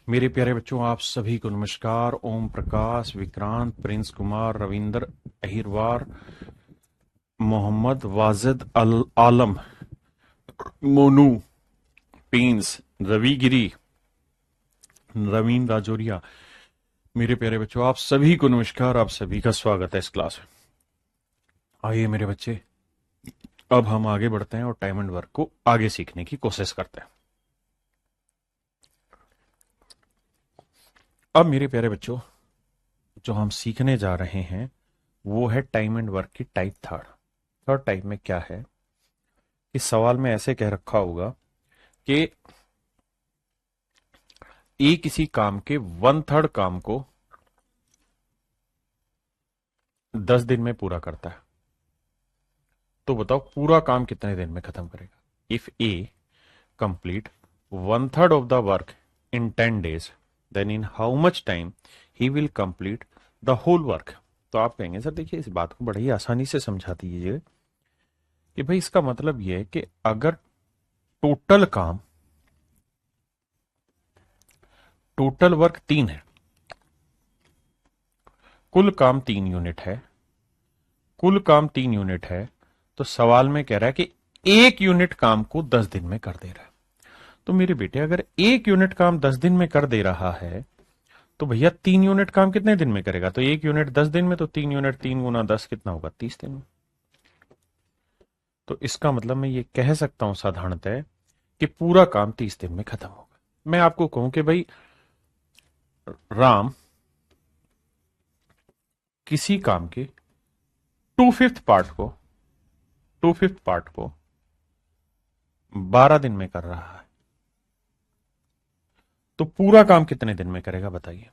मेरे प्यारे बच्चों, आप सभी को नमस्कार। ओम प्रकाश, विक्रांत, प्रिंस कुमार, रविंद्र, अहिरवार, मोहम्मद वाजिद अल आलम, मोनू, पींस, रविगिरी, रवीन राजौरिया। मेरे प्यारे बच्चों, आप सभी को नमस्कार। आप सभी का स्वागत है इस क्लास में। आइए मेरे बच्चे, अब हम आगे बढ़ते हैं और टाइम एंड वर्क को आगे सीखने की कोशिश करते हैं। अब मेरे प्यारे बच्चों, जो हम सीखने जा रहे हैं वो है टाइम एंड वर्क की टाइप थर्ड। थर्ड टाइप में क्या है, इस सवाल में ऐसे कह रखा होगा कि ए किसी काम के 1/3 काम को 10 दिन में पूरा करता है। तो बताओ पूरा काम कितने दिन में खत्म करेगा। If A complete 1/3 of the work in 10 days, then in how much time he will complete the whole work. तो आप कहेंगे सर देखिए, इस बात को बड़ी ही आसानी से समझा दीजिए कि भाई इसका मतलब यह है कि अगर टोटल काम, टोटल वर्क 3 है, कुल काम 3 यूनिट है, कुल काम 3 यूनिट है, तो सवाल में कह रहा है कि 1 यूनिट काम को 10 दिन में कर दे रहा है। तो मेरे बेटे, अगर 1 यूनिट काम 10 दिन में कर दे रहा है तो भैया 3 यूनिट काम कितने दिन में करेगा। तो 1 यूनिट 10 दिन में, तो 3 यूनिट 3 × 10 कितना होगा, 30 दिन में। तो इसका मतलब मैं ये कह सकता हूं साधारणतः कि पूरा काम 30 दिन में खत्म होगा। मैं आपको कहूं कि भाई राम किसी काम के 2/5 पार्ट को 12 दिन में कर रहा है, तो पूरा काम कितने दिन में करेगा बताइए।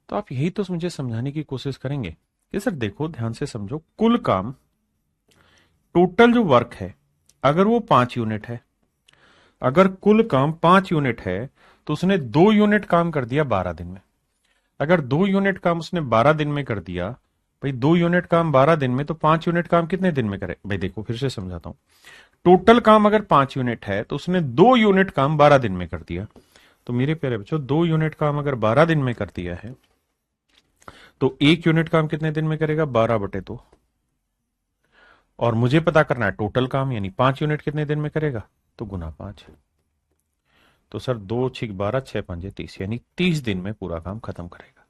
तो आप यही तो मुझे समझाने की कोशिश करेंगे कि सर देखो, ध्यान से समझो, कुल काम, टोटल जो वर्क है, अगर वो 5 यूनिट है, अगर कुल काम 5 यूनिट है, तो उसने 2 यूनिट काम कर दिया 12 दिन में। अगर 2 यूनिट काम उसने 12 दिन में कर दिया, भाई 2 यूनिट काम 12 दिन में, तो 5 यूनिट काम कितने दिन में करे। भाई देखो, फिर से समझाता हूं, टोटल काम अगर 5 यूनिट है तो उसने 2 यूनिट काम 12 दिन में कर दिया। तो मेरे प्यारे बच्चों, 2 यूनिट काम अगर 12 दिन में कर दिया है, तो 1 यूनिट काम कितने दिन में करेगा, 12/2। और मुझे पता करना है टोटल काम, यानी 5 यूनिट कितने दिन में करेगा, तो गुना 5। तो सर 2×6 = 12, 6×5 = 30, यानी 30 दिन में पूरा काम खत्म करेगा।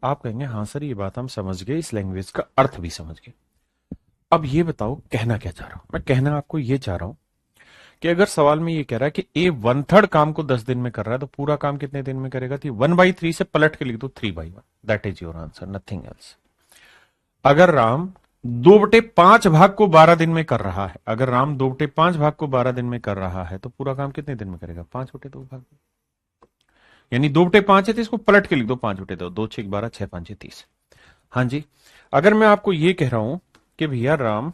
आप कहेंगे हाँ सर, ये बात हम समझ गए, इस लैंग्वेज का अर्थ भी समझ गए। अब ये बताओ कहना क्या चाह रहा हूं मैं। कहना आपको ये चाह रहा हूं कि अगर सवाल में ये कह रहा है कि ए 1/3 काम को 10 दिन में कर रहा है, तो पूरा काम कितने दिन में करेगा। तो 1/3 से पलट के लिख दो 3/1, that is your answer, nothing else. अगर राम 2/5 भाग को 12 दिन में कर रहा है, अगर राम 2/5 भाग को 12 दिन में कर रहा है, तो पूरा काम कितने दिन में करेगा, 5/2 भाग में। यानी 2/5 है तो इसको पलट के लिख दो 5/2, 2×6 = 12, 6×5 = 30। हाँ जी, अगर मैं आपको ये कह रहा हूं कि भैया Ram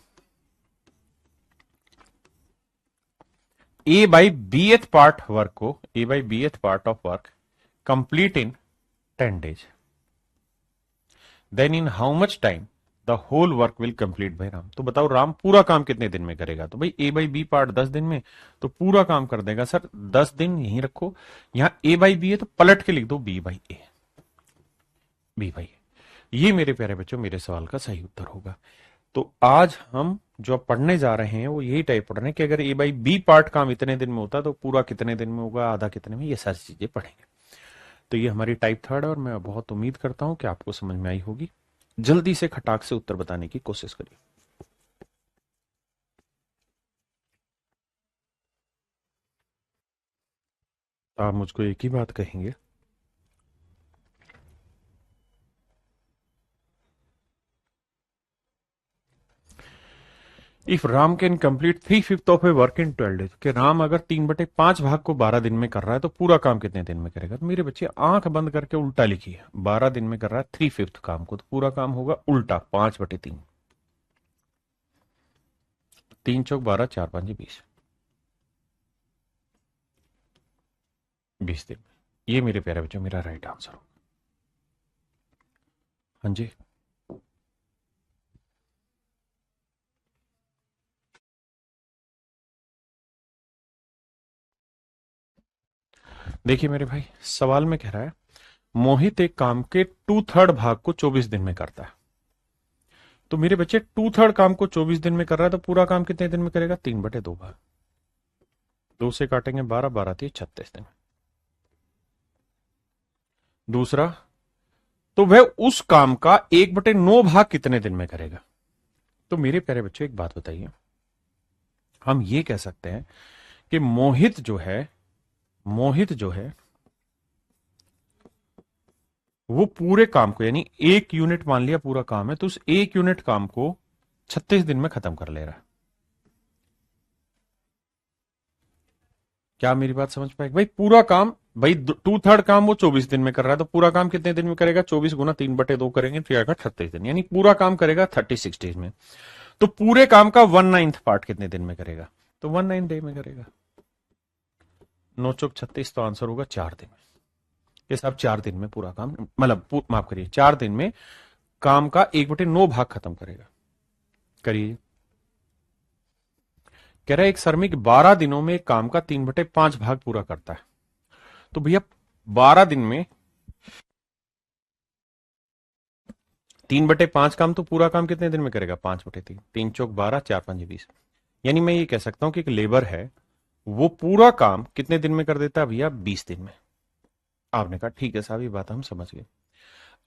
A by B part of work complete in 10 days, then in how much time the whole work will complete by Ram. तो बताओ राम पूरा काम कितने दिन में करेगा। तो भाई A/B पार्ट 10 दिन में, तो पूरा काम कर देगा सर 10 दिन। यहीं रखो, यहां A/B है तो पलट के लिख दो B/A, B/A। ये मेरे प्यारे बच्चों मेरे सवाल का सही उत्तर होगा। तो आज हम जो पढ़ने जा रहे हैं वो यही टाइप पढ़ रहे हैं कि अगर A/B पार्ट काम इतने दिन में होता तो पूरा कितने दिन में होगा, आधा कितने में, ये सारी चीजें पढ़ेंगे। तो ये हमारी टाइप थर्ड है और मैं बहुत उम्मीद करता हूं कि आपको समझ में आई होगी। जल्दी से खटाक से उत्तर बताने की कोशिश करिए। आप मुझको एक ही बात कहेंगे, if Ram can complete 3/5 of a work in 12 days, कि राम अगर 3/5 भाग को 12 दिन में कर रहा है तो पूरा काम कितने दिन में करेगा। तो मेरे बच्चे आंख बंद करके उल्टा लिखिए, 12 दिन में कर रहा है 3/5 काम को, तो पूरा काम होगा उल्टा 5/3। 3×4 = 12, 4×5 = 20, 20 दिन में। ये मेरे प्यारे बच्चों मेरा राइट आंसर हो। हाँ जी, देखिए मेरे भाई, सवाल में कह रहा है मोहित एक काम के 2/3 भाग को 24 दिन में करता है। तो मेरे बच्चे 2/3 काम को 24 दिन में कर रहा है, तो पूरा काम कितने दिन में करेगा? 3/2 भाग। 2 से काटेंगे 12, 12 थी 36 दिन। दूसरा, तो वह उस काम का 1/9 भाग कितने दिन में करेगा? तो मेरे प्यारे बच्चों एक बात बताइए, हम ये कह सकते हैं कि मोहित जो है वो पूरे काम को, यानी 1 यूनिट मान लिया पूरा काम है, तो उस 1 यूनिट काम को 36 दिन में खत्म कर ले रहा है। क्या मेरी बात समझ पाए भाई? पूरा काम, भाई 2/3 काम वो 24 दिन में कर रहा है, तो पूरा काम कितने दिन में करेगा? 24 गुना 3/2 करेंगे तो आएगा 36 दिन, यानी पूरा काम करेगा 36 डेज में। तो पूरे काम का 1/9 पार्ट कितने दिन में करेगा? तो 1/9 डे में करेगा। 9×36, तो आंसर होगा 4 दिन में। ये सब 4 दिन में पूरा काम, मतलब माफ करिए, 4 दिन में काम का 1/9 भाग खत्म करेगा। करिए। कह रहा है एक श्रमिक 12 दिनों में एक काम का 3/5 भाग पूरा करता है। तो भैया 12 दिन में 3/5 काम, तो पूरा काम कितने दिन में करेगा? 5/3। 3×4 = 12, 4×5 = 20। यानी मैं ये कह सकता हूं कि एक लेबर है, वो पूरा काम कितने दिन में कर देता है भैया? 20 दिन में। आपने कहा ठीक है साहब, ये बात हम समझ गए।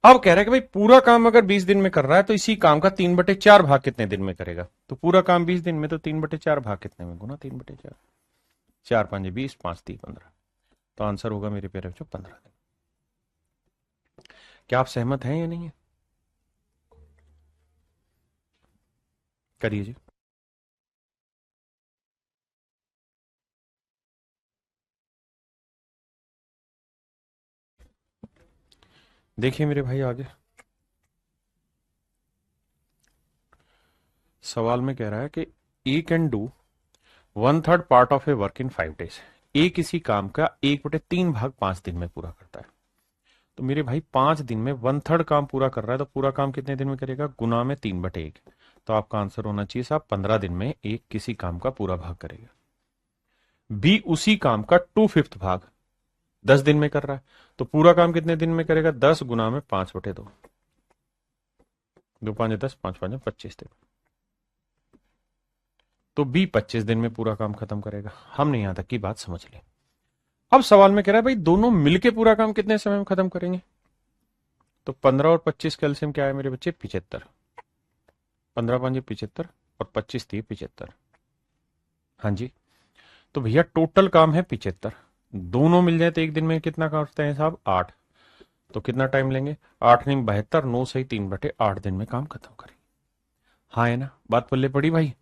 अब कह रहा है कि भाई पूरा काम अगर 20 दिन में कर रहा है, तो इसी काम का 3/4 भाग कितने दिन में करेगा? तो पूरा काम 20 दिन में, तो 3/4 भाग कितने में? गुना 3/4। 4×5 = 20, 5×3 = 15। तो आंसर होगा मेरे प्यारे बच्चों 15 दिन। क्या आप सहमत हैं या नहीं है? करिए जी। देखिए मेरे भाई आगे सवाल में कह रहा है कि E can do 1/3 part of a work in 5 days। A किसी काम का 1/3 भाग 5 दिन में पूरा करता है। तो मेरे भाई 5 दिन में 1/3 काम पूरा कर रहा है, तो पूरा काम कितने दिन में करेगा? गुना में 3/1। तो आपका आंसर होना चाहिए साहब 15 दिन में एक किसी काम का पूरा भाग करेगा। बी उसी काम का 2/5 भाग 10 दिन में कर रहा है, तो पूरा काम कितने दिन में करेगा? 10 गुना में 5/2। 2×5 = 10, 5×5 = 25 दिन। तो बी 25 दिन में पूरा काम खत्म करेगा। हमने यहां तक की बात समझ ली। अब सवाल में कह रहा है भाई दोनों मिलके पूरा काम कितने समय में खत्म करेंगे? तो 15 और 25 का एलसीएम क्या है मेरे बच्चे? 75। 15×5 = 75 और 25 थी 75। हाँ जी। तो भैया टोटल काम है 75, दोनों मिल जाए तो एक दिन में कितना करते हैं साहब? 8। तो कितना टाइम लेंगे? 8 नहीं 72, 9 सही 3/8 दिन में काम खत्म करेंगे। हाँ है ना? बात पल्ले पड़ी भाई?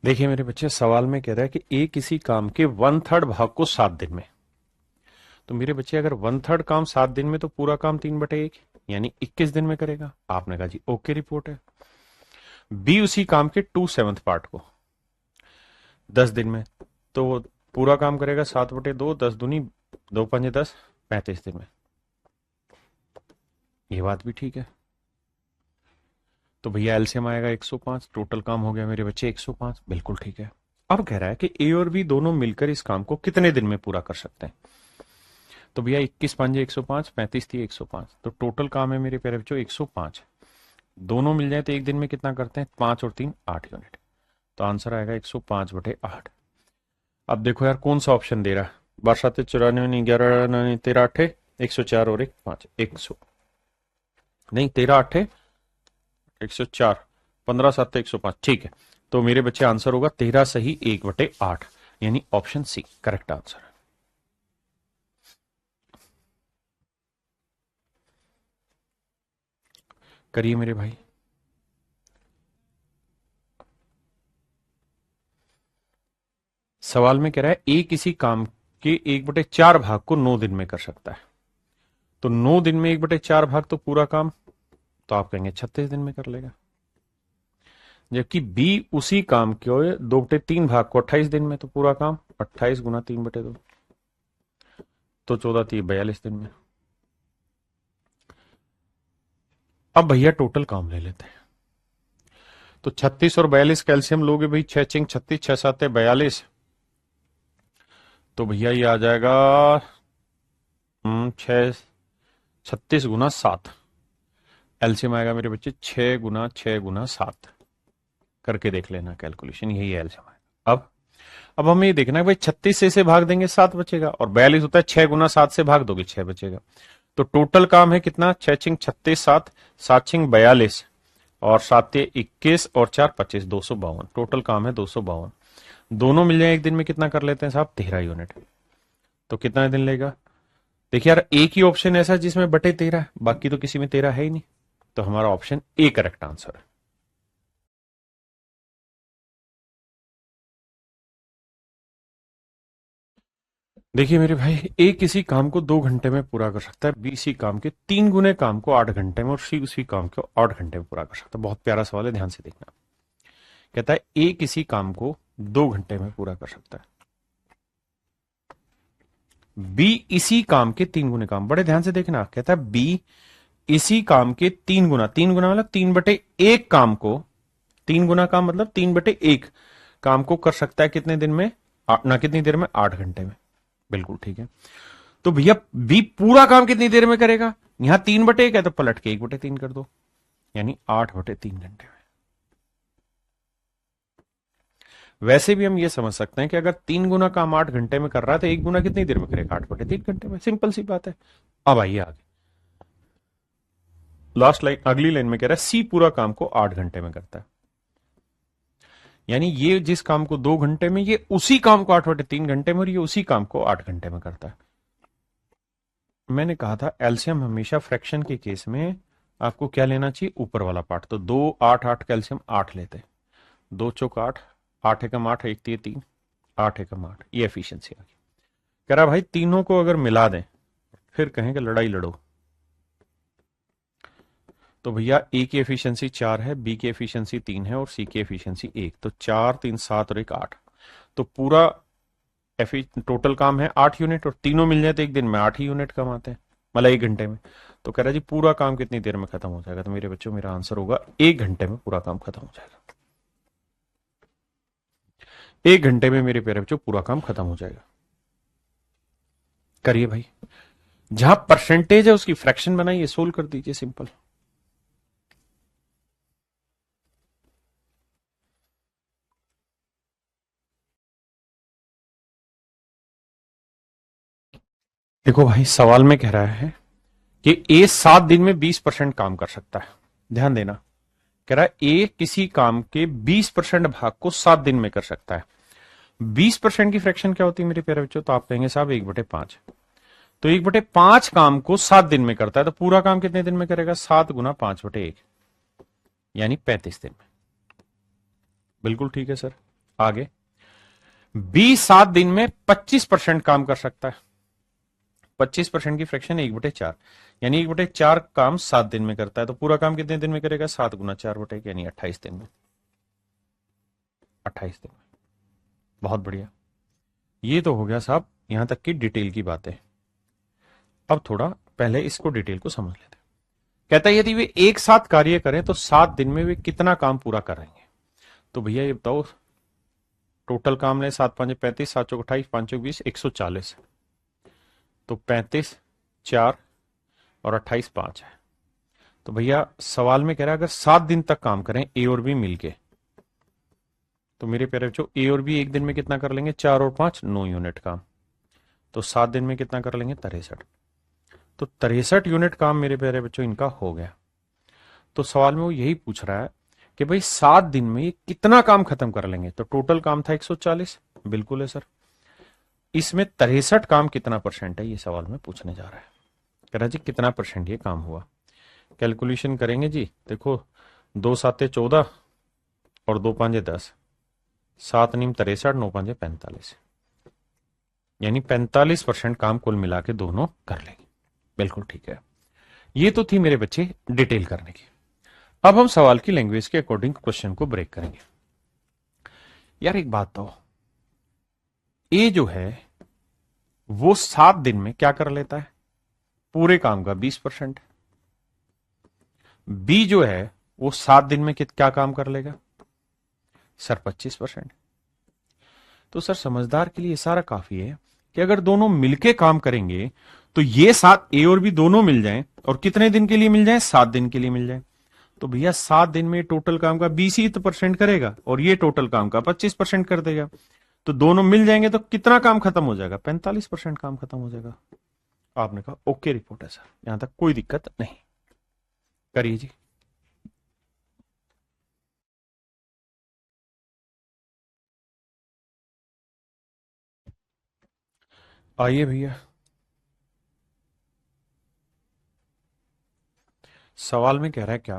देखिए मेरे बच्चे, सवाल में कह रहा है कि ए किसी काम के 1/3 भाग को 7 दिन में। तो मेरे बच्चे अगर 1/3 काम 7 दिन में, तो पूरा काम 3/1 यानी 21 दिन में करेगा। आपने कहा जी ओके, रिपोर्ट है। बी उसी काम के 2/7 पार्ट को 10 दिन में, तो पूरा काम करेगा 7/2, 10 दूनी 2×5 = 10, 35 दिन में। ये बात भी ठीक है। तो भैया एलसीएम आएगा 105, टोटल काम हो गया मेरे बच्चे 105। बिल्कुल ठीक है। अब कह रहा है कि ए और बी दोनों मिलकर इस काम को कितने दिन में पूरा कर सकते हैं? तो भैया 21×5 = 105, 35 थी 105, तो टोटल काम है मेरे प्यारे बच्चों 105। दोनों मिल जाए तो एक दिन में कितना करते हैं? 5 और 3 8 यूनिट। तो आंसर आएगा 105/8। अब देखो यार कौन सा ऑप्शन दे रहा है? 12×7 = 94, 11 13 8 104 और 1 5 100 नहीं 13 8 104, 15×7 105। ठीक है। तो मेरे बच्चे आंसर होगा 13 सही 1/8, यानी ऑप्शन सी करेक्ट आंसर है। करिए मेरे भाई। सवाल में कह रहा है ए किसी काम के 1/4 भाग को 9 दिन में कर सकता है। तो 9 दिन में 1/4 भाग, तो पूरा काम, तो आप कहेंगे 36 दिन में कर लेगा। जबकि बी उसी काम के 2/3 भाग को 28 दिन में, तो पूरा काम 28 गुना 3/2, तो 14 थी 42 दिन में। अब भैया टोटल काम ले लेते हैं। तो 36 और 42 कैल्शियम लोगे भाई, 6 चिंग 36, 6 7 42, तो भैया ये आ जाएगा 6 36 गुना 7, एलसीएम आएगा मेरे बच्चे 6 गुना 7 करके देख लेना कैलकुलेशन, यही एलसीएम आएगा। अब हमें ये देखना है भाई 36 से इसे भाग देंगे 7 बचेगा, और 42 होता है 6 गुना 7 से भाग दोगे 6 बचेगा। तो टोटल काम है कितना, 6 छिंग 36, 7 7 छिंग 42 और 7 21 और 4 25, 252 टोटल काम है 252। दोनों मिल जाए एक दिन में कितना कर लेते हैं साहब, 13 यूनिट। तो कितना दिन लेगा, देखिए यार एक ही ऑप्शन ऐसा है जिसमें बटे 13 है, बाकी तो किसी में 13 है ही नहीं, तो हमारा ऑप्शन ए करेक्ट आंसर है। देखिए मेरे भाई, ए किसी काम को 2 घंटे में पूरा कर सकता है, बी इसी काम के 3 गुने काम को 8 घंटे में, और सी उसी काम को 8 घंटे में पूरा कर सकता है। बहुत प्यारा सवाल है, ध्यान से देखना। कहता है ए किसी काम को 2 घंटे में पूरा कर सकता है, बी इसी काम के 3 गुने काम, बड़े ध्यान से देखना। कहता है बी इसी काम के 3 गुना, 3 गुना मतलब 3/1 काम को, 3 गुना काम मतलब 3/1 काम को कर सकता है कितने दिन में, ना कितनी देर में, 8 घंटे में। बिल्कुल ठीक है। तो भैया बी पूरा काम कितनी देर में करेगा, यहां 3/1 है तो पलट के 1/3 कर दो, यानी 8/3 घंटे में। वैसे भी हम ये समझ सकते हैं कि अगर 3 गुना काम 8 घंटे में कर रहा है तो 1 गुना कितनी देर में करेगा, 8/3 घंटे में। सिंपल सी बात है। अब आइए आगे, लास्ट लाइन, अगली लाइन में कह रहा है सी पूरा काम को 8 घंटे में करता है, यानी ये जिस काम को 2 घंटे में, ये उसी काम को 8/3 घंटे में, और ये उसी काम को 8 घंटे में करता है। मैंने कहा था एलसीएम हमेशा फ्रैक्शन के केस में आपको क्या लेना चाहिए, ऊपर वाला पार्ट। तो 2 8 8 कैल्शियम 8 लेते, 2 चौक 8, 8 एकम 8, 1 3 3, 8 एकम 8, ये एफिशिएंसी आ गई। कह रहा भाई तीनों को अगर मिला दें फिर कहें कि लड़ाई लड़ो, तो भैया ए की एफिशिएंसी 4 है, बी की एफिशिएंसी 3 है और सी की एफिशिएंसी 1, तो 4 3 7 और 1 8, तो पूरा टोटल काम है 8 यूनिट, और तीनों मिल जाए तो एक दिन में 8 ही यूनिट कमाते हैं, मतलब 1 घंटे में। तो कह रहा जी पूरा काम कितनी देर में खत्म हो जाएगा, तो मेरे बच्चों मेरा आंसर होगा 1 घंटे में पूरा काम खत्म हो जाएगा। 1 घंटे में मेरे प्यारे बच्चों पूरा काम खत्म हो जाएगा। करिए भाई, जहां परसेंटेज है उसकी फ्रैक्शन बनाइए, सोल्व कर दीजिए, सिंपल। देखो भाई, सवाल में कह रहा है कि ए 7 दिन में 20% काम कर सकता है। ध्यान देना, कह रहा है ए किसी काम के 20% भाग को 7 दिन में कर सकता है। 20% की फ्रैक्शन क्या होती है मेरे प्यारे बच्चों, तो आप कहेंगे साहब 1/5। तो 1/5 काम को 7 दिन में करता है, तो पूरा काम कितने दिन में करेगा, 7 गुना 5/1, यानी 35 दिन में। बिल्कुल ठीक है सर। आगे, बी 7 दिन में 25% काम कर सकता है। 25% की फ्रैक्शन 1/4, यानी 1/4 काम 7 दिन में करता है, तो पूरा काम कितने दिन में करेगा, 7 गुना 4/1, यानी 28 दिन में। 28 दिन में, बहुत बढ़िया। ये तो हो गया साहब यहां तक की डिटेल की बातें। अब थोड़ा पहले इसको डिटेल को समझ लेते हैं। कहता है यदि वे एक साथ कार्य करें तो 7 दिन में वे कितना काम पूरा करेंगे। तो भैया ये बताओ, टोटल काम ने 7 5 35, 7 चौक 28, 5 चौक 20, 140, तो 35 4 और 28 5 है। तो भैया सवाल में कह रहा है अगर 7 दिन तक काम करें ए और बी मिलके, तो मेरे प्यारे बच्चों ए और बी एक दिन में कितना कर लेंगे, 4 और 5 9 यूनिट काम, तो 7 दिन में कितना कर लेंगे, 63। तो 63 यूनिट काम मेरे प्यारे बच्चों इनका हो गया। तो सवाल में वो यही पूछ रहा है कि भाई 7 दिन में ये कितना काम खत्म कर लेंगे। तो टोटल काम था 140, बिल्कुल है सर। इसमें 63 काम कितना परसेंट है, ये सवाल में पूछने जा रहा है। कह रहा जी कितना परसेंट ये काम हुआ। कैलकुलेशन करेंगे जी, देखो 2 7 14 और 2 5 10, 7 नीम 63, 9 5 45, यानी 45% काम कुल मिला के दोनों कर लेंगे। बिल्कुल ठीक है। ये तो थी मेरे बच्चे डिटेल करने की। अब हम सवाल की लैंग्वेज के अकॉर्डिंग क्वेश्चन को ब्रेक करेंगे। यार एक बात तो, ए जो है वो 7 दिन में क्या कर लेता है, पूरे काम का 20%। बी जो है वो 7 दिन में क्या काम कर लेगा सर 25%। तो सर समझदार के लिए ये सारा काफी है कि अगर दोनों मिलके काम करेंगे तो ये 7 ए और बी दोनों मिल जाएं और कितने दिन के लिए मिल जाएं 7 दिन के लिए मिल जाएं। तो भैया 7 दिन में टोटल काम का 20% करेगा और ये टोटल काम का 25% कर देगा। तो दोनों मिल जाएंगे तो कितना काम खत्म हो जाएगा 45% काम खत्म हो जाएगा। आपने कहा ओके रिपोर्ट है सर, यहां तक कोई दिक्कत नहीं। करिए जी। आइए भैया, सवाल में कह रहा है क्या,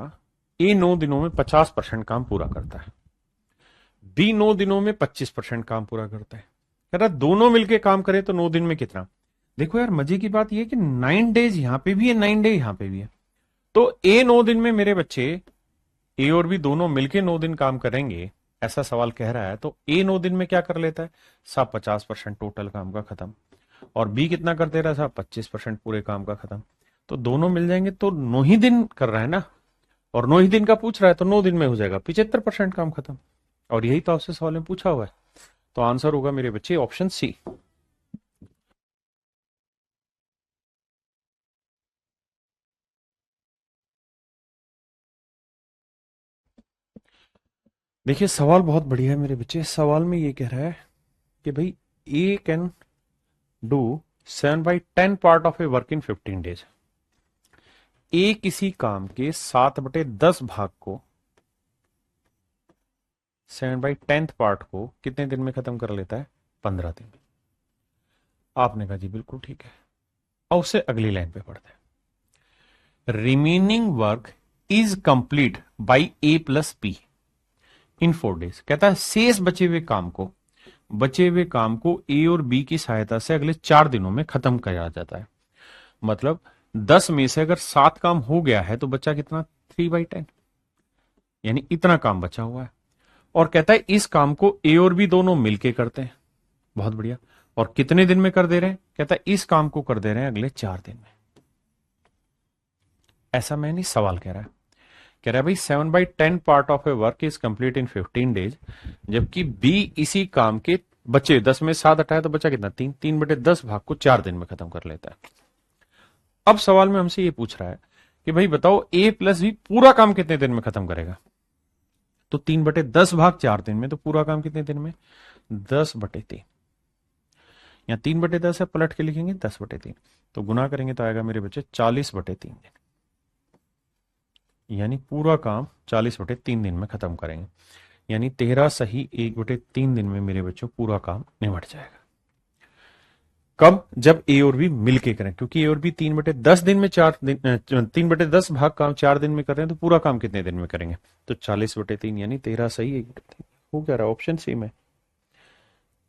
ए 9 दिनों में 50% काम पूरा करता है, बी 9 दिनों में 25% काम पूरा करता है। कह रहा दोनों मिलके काम करें तो 9 दिन में कितना। देखो यार मजे की बात यह है कि 9 डेज यहां पे भी है, 9 डे यहां पे भी है। तो ए 9 दिन में मेरे बच्चे, ए और बी दोनों मिलके 9 दिन काम करेंगे, ऐसा सवाल कह रहा है। तो ए 9 दिन में क्या कर लेता है साहब 50% टोटल काम का खत्म, और बी कितना कर दे रहा है साहब 25% पूरे काम का खत्म। तो दोनों मिल जाएंगे तो 9 ही दिन कर रहा है ना, और 9 ही दिन का पूछ रहा है तो 9 दिन में हो जाएगा 75% काम खत्म। और यही तो आपसे सवाल में पूछा हुआ है। तो आंसर होगा मेरे बच्चे ऑप्शन सी। देखिए सवाल बहुत बढ़िया है मेरे बच्चे। सवाल में ये कह रहा है कि भाई A can do 7/10 part of a work in 15 days. A किसी काम के 7/10 भाग को, 7/10 पार्ट को कितने दिन में खत्म कर लेता है 15 दिन में। आपने कहा जी बिल्कुल ठीक है। और उससे अगली लाइन पे पढ़ते हैं, remaining work is complete by A plus be in 4 days. कहता है शेष बचे हुए काम को ए और बी की सहायता से अगले 4 दिनों में खत्म किया जाता है। मतलब 10 में से अगर 7 काम हो गया है तो बचा कितना 3/10, यानी इतना काम बचा हुआ है। और कहता है इस काम को ए और बी दोनों मिलके करते हैं। बहुत बढ़िया। और कितने दिन में कर दे रहे हैं, कहता है इस काम को कर दे रहे हैं अगले 4 दिन में। ऐसा मैं नहीं, सवाल कह रहा है। कह रहा है भाई 7/10 part of a work is complete in 15 days, जबकि बी इसी काम के बचे 10 में 7 हटाया तो बचा कितना 3/10 भाग को 4 दिन में खत्म कर लेता है। अब सवाल में हमसे ये पूछ रहा है कि भाई बताओ ए प्लस बी पूरा काम कितने दिन में खत्म करेगा। तो 3/10 भाग 4 दिन में, तो पूरा काम कितने दिन में 10/3। या 3/10 है, पलट के लिखेंगे 10/3, तो गुना करेंगे तो आएगा मेरे बच्चे 40/3 दिन। यानी पूरा काम 40/3 दिन में खत्म करेंगे। यानी 13 सही 1/3 दिन में मेरे बच्चों पूरा काम निपट जाएगा। कब, जब ए और बी मिलके करें, क्योंकि ए और बी 3/10 दिन में 3/10 भाग काम 4 दिन में कर रहे हैं, तो पूरा काम कितने दिन में करेंगे। तो 40/3 यानी 13 सही 1/3 हो क्या रहा है ऑप्शन सी में।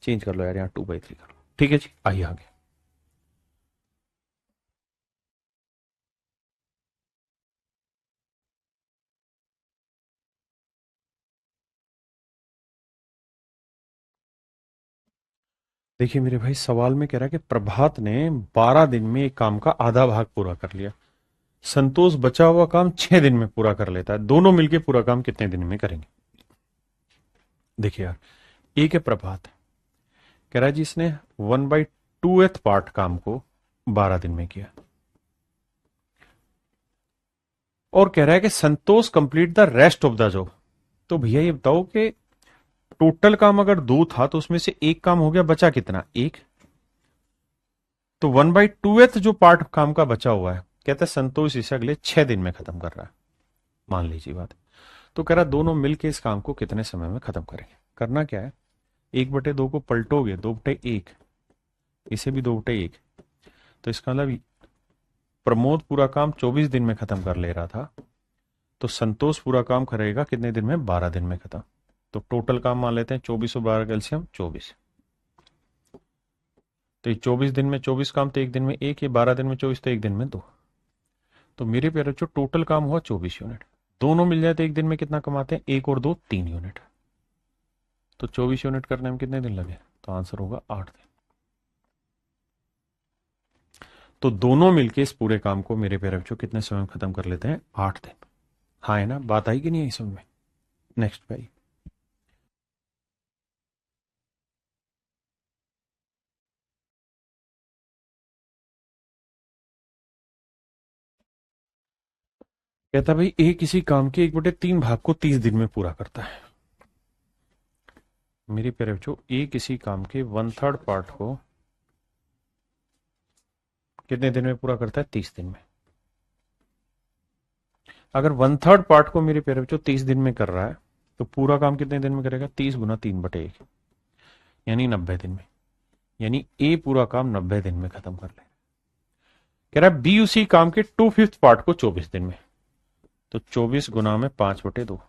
चेंज कर लो यार, यहाँ 2/3 कर लो। ठीक है जी, आइए आगे। देखिए मेरे भाई सवाल में कह रहा है कि प्रभात ने 12 दिन में एक काम का आधा भाग पूरा कर लिया, संतोष बचा हुआ काम 6 दिन में पूरा कर लेता है, दोनों मिलके पूरा काम कितने दिन में करेंगे। देखिए यार, एक है प्रभात, कह रहा है जी इसने 1/2th पार्ट काम को 12 दिन में किया, और कह रहा है कि Santosh complete the rest of the job. तो भैया ये बताओ कि टोटल काम अगर 2 था तो उसमें से एक काम हो गया, बचा कितना 1। तो 1/2th जो पार्ट काम का बचा हुआ है, कहता है संतोष इसे अगले 6 दिन में खत्म कर रहा है, मान लीजिए बात। तो कह रहा दोनों मिलके इस काम को कितने समय में खत्म करेंगे। करना क्या है, 1/2 को पलटोगे 2/1, इसे भी 2/1। तो इसका मतलब प्रमोद पूरा काम 24 दिन में खत्म कर ले रहा था, तो संतोष पूरा काम करेगा कितने दिन में 12 दिन में खत्म। तो टोटल काम मान लेते हैं 24 और 12 कैल्शियम 24। तो ये 24 दिन में 24 काम, तो एक दिन में एक, ये 12 दिन में 24 तो एक दिन में 2। तो मेरे प्यारे बच्चों टोटल काम हुआ 24 यूनिट। दोनों मिल जाए तो एक दिन में कितना कमाते हैं, 1 और 2 3 यूनिट। तो 24 यूनिट करने में कितने दिन लगे, तो आंसर होगा 8 दिन। तो दोनों मिलके इस पूरे काम को मेरे प्यारे बच्चों कितने समय में खत्म कर लेते हैं, 8 दिन। हाँ है ना, बात आई कि नहीं आई समझ में? नेक्स्ट भाई। कहता भाई ए किसी काम के 1/3 भाग को 30 दिन में पूरा करता है। मेरे प्यारे बच्चों, ए किसी काम के 1/3 पार्ट को कितने दिन में पूरा करता है? 30 दिन में। अगर 1/3 पार्ट को मेरे प्यारे बच्चों 30 दिन में कर रहा है, तो पूरा काम कितने दिन में करेगा? 30 गुना 3/1, यानी 90 दिन में। यानी ए पूरा काम 90 दिन में खत्म कर ले। कह रहा है बी उसी काम के 2/5 पार्ट को 24 दिन में। तो 24 गुना में 5/2,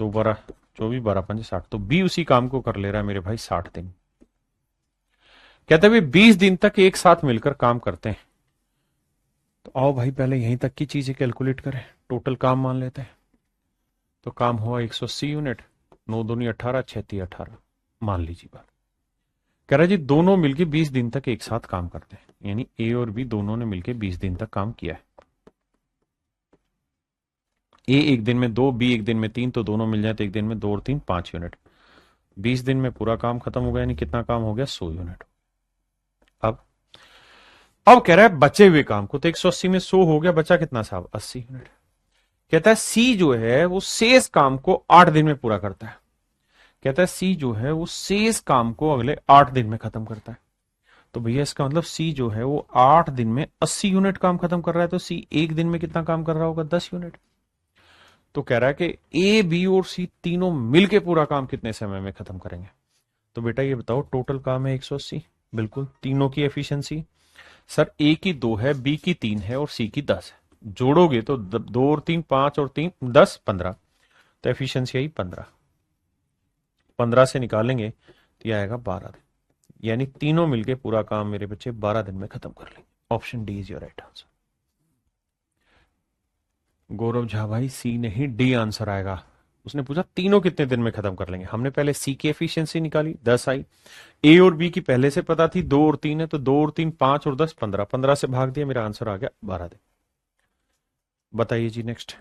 2 12 24, 12×5 = 60। तो बी उसी काम को कर ले रहा है मेरे भाई 60 दिन। कहते हैं 20 दिन तक एक साथ मिलकर काम करते हैं। तो आओ भाई पहले यहीं तक की चीजें कैलकुलेट करें, टोटल काम मान लेते हैं। तो काम हुआ 180 यूनिट, 9 दूनी 18, 6 3 18, मान लीजिए बात। कह रहा जी दोनों मिलके 20 दिन तक एक साथ काम करते हैं, यानी ए और बी दोनों ने मिलके 20 दिन तक काम किया है। ए एक दिन में 2, बी एक दिन में 3, तो दोनों मिल जाए तो एक दिन में 2 और 3 5 यूनिट। 20 दिन में पूरा काम खत्म हो गया, यानी कितना काम हो गया? 100 यूनिट। अब कह रहा है बचे हुए काम को, तो 180 में 100 हो गया, बचा कितना साहब? 80 यूनिट। कहता है सी जो है वो शेष काम को 8 दिन में पूरा करता है। कहता है सी जो है वो शेष काम को अगले 8 दिन में खत्म करता है। तो भैया इसका मतलब सी जो है वो 8 दिन में 80 यूनिट काम खत्म कर रहा है, तो सी एक दिन में कितना काम कर रहा होगा? 10 यूनिट। तो कह रहा है कि ए बी और सी तीनों मिलके पूरा काम कितने समय में खत्म करेंगे? तो बेटा ये बताओ, टोटल काम है 180, बिल्कुल तीनों की एफिशिएंसी। सर ए की 2 है, बी की 3 है और सी की 10 है। जोड़ोगे तो 2 और 3 5 और 3 10 15, तो एफिशिएंसी आई 15। 15 से निकालेंगे तो यह आएगा 12 दिन, यानी तीनों मिलके पूरा काम मेरे बच्चे 12 दिन में खत्म कर लेंगे। Option D is your right answer. Gaurav Jha भाई सी नहीं, डी आंसर आएगा। उसने पूछा तीनों कितने दिन में खत्म कर लेंगे, हमने पहले सी की एफिशिएंसी निकाली 10 आई, ए और बी की पहले से पता थी 2 और 3 है, तो 2 और 3 5 और 10 15, 15 से भाग दिया, मेरा आंसर आ गया 12 दिन। बताइए जी नेक्स्ट।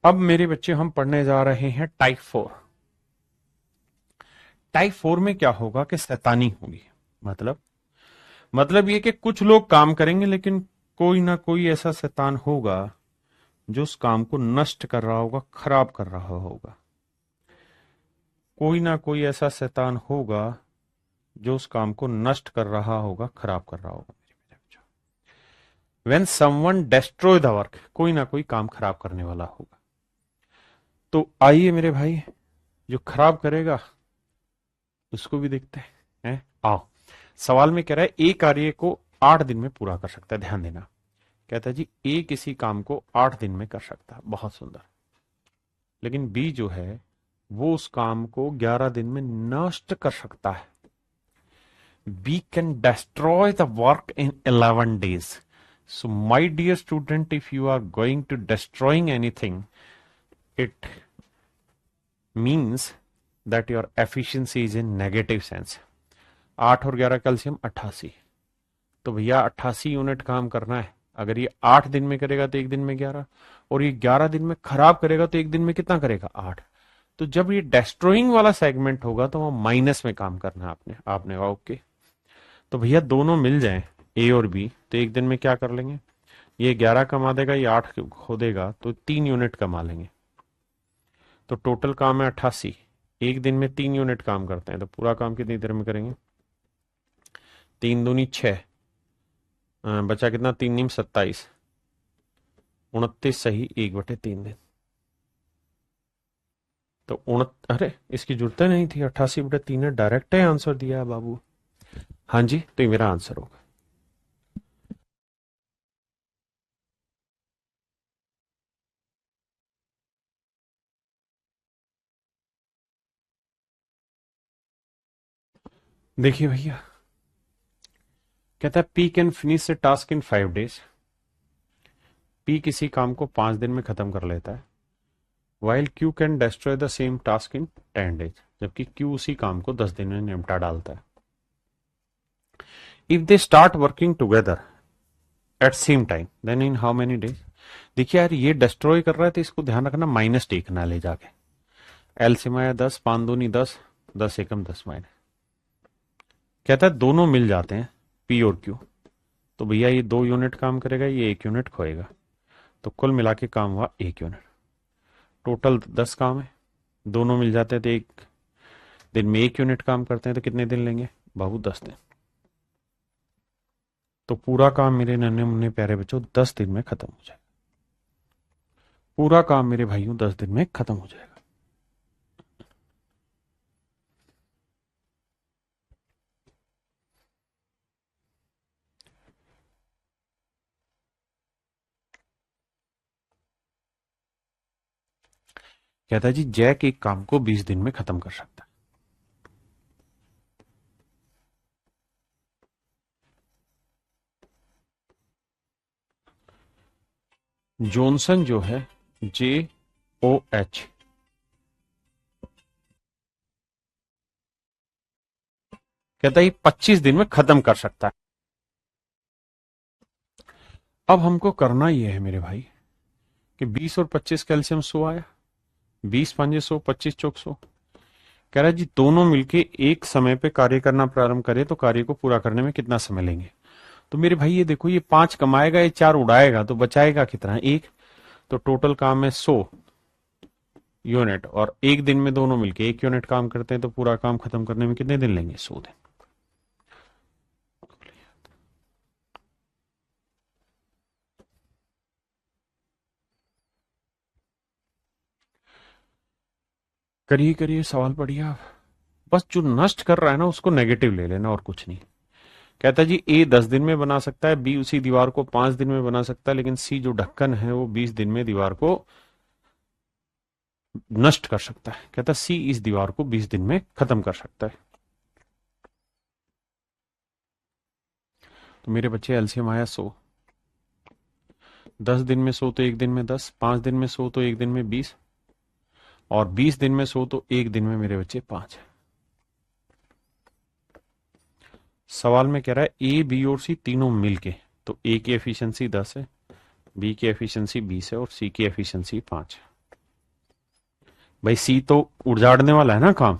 अब मेरे बच्चे हम पढ़ने जा रहे हैं टाइप 4। टाइप 4 में क्या होगा कि शैतानी होगी। मतलब ये कि कुछ लोग काम करेंगे लेकिन कोई ना कोई ऐसा शैतान होगा जो उस काम को नष्ट कर रहा होगा, खराब कर रहा होगा। कोई ना कोई ऐसा शैतान होगा जो उस काम को नष्ट कर रहा होगा, खराब कर रहा होगा। When someone destroy the work, कोई ना कोई काम खराब करने वाला होगा। तो आइए मेरे भाई, जो खराब करेगा उसको भी देखते हैं। आओ, सवाल में कह रहा है ए कार्य को 8 दिन में पूरा कर सकता है। ध्यान देना, कहता है जी ए किसी काम को 8 दिन में कर सकता है, बहुत सुंदर। लेकिन बी जो है वो उस काम को 11 दिन में नष्ट कर सकता है। B can destroy the work in 11 days. So my dear student, if you are going to destroying anything, it means that your efficiency is in negative sense. 8 और 11 कैल्शियम 88, तो भैया 88 यूनिट काम करना है। अगर ये 8 दिन में करेगा तो एक दिन में 11, और ये 11 दिन में खराब करेगा तो एक दिन में कितना करेगा? 8। तो जब ये डेस्ट्रॉइंग वाला सेगमेंट होगा तो वह माइनस में काम करना है आपने कहा ओके। तो भैया दोनों मिल जाएं ए और बी तो एक दिन में क्या कर लेंगे? ये 11 कमा देगा, ये 8 खो देगा, तो 3 यूनिट कमा लेंगे। तो टोटल काम है 88, एक दिन में 3 यूनिट काम करते हैं, तो पूरा काम कितनी देर में करेंगे? 3 दूनी 6, बचा कितना? 3 नीम 27, 29 सही 1/3 दिन। तो अरे इसकी जरूरत नहीं थी, 88/3 ने डायरेक्ट है आंसर दिया है बाबू। हाँ जी, तो ये मेरा आंसर होगा। देखिए भैया, कहता है P can finish A task in 5 days। P किसी काम को 5 दिन में खत्म कर लेता है, while Q can destroy the same task in 10 days, जबकि क्यू उसी काम को 10 दिन में निपटा डालता है। If they start working together at same time then in how many days. देखिए यार ये डिस्ट्रॉय कर रहा है तो इसको ध्यान रखना माइनस टेक ना ले जाके। एलसीएम आया 10, 5 दूनी 10, 10 एकम 10 माइनस। कहता है दोनों मिल जाते हैं पी और क्यू, तो भैया ये 2 यूनिट काम करेगा, ये 1 यूनिट खोएगा, तो कुल मिला के काम हुआ 1 यूनिट। टोटल 10 काम है, दोनों मिल जाते हैं तो एक दिन में 1 यूनिट काम करते हैं तो कितने दिन लेंगे बाबू 10 दिन। तो पूरा काम मेरे नन्हे मुन्ने प्यारे बच्चों 10 दिन में खत्म हो जाएगा। पूरा काम मेरे भाइयों 10 दिन में खत्म हो जाएगा। कहता है जी जैक एक काम को 20 दिन में खत्म कर सकता है। जॉनसन जो है JOH कहता है 25 दिन में खत्म कर सकता है। अब हमको करना यह है मेरे भाई कि 20 और 25 कैल्शियम 100 आया, 20 पंजे 100, 25 चौक 100। कह रहा है जी दोनों मिलके एक समय पे कार्य करना प्रारंभ करें तो कार्य को पूरा करने में कितना समय लेंगे। तो मेरे भाई ये देखो ये 5 कमाएगा, ये 4 उड़ाएगा, तो बचाएगा कितना 1। तो टोटल काम है 100 यूनिट, और एक दिन में दोनों मिलके 1 यूनिट काम करते हैं तो पूरा काम खत्म करने में कितने दिन लेंगे 100 दिन। करिए करिए सवाल पढ़िए आप। बस जो नष्ट कर रहा है ना उसको नेगेटिव ले लेना और कुछ नहीं। कहता है जी ए 10 दिन में बना सकता है, बी उसी दीवार को 5 दिन में बना सकता है, लेकिन सी जो ढक्कन है वो 20 दिन में दीवार को नष्ट कर सकता है। कहता है सी इस दीवार को 20 दिन में खत्म कर सकता है। तो मेरे बच्चे एलसीएम आया 100, 10 दिन में 100 तो एक दिन में 10, 5 दिन में 100 तो एक दिन में 20, और 20 दिन में 100 तो एक दिन में मेरे बच्चे 5 है। सवाल में कह रहा है ए बी और सी तीनों मिलके, तो ए की एफिशिएंसी 10 है, बी की एफिशिएंसी 20 है और सी की एफिशिएंसी 5 है। भाई सी तो उजाड़ने वाला है ना काम,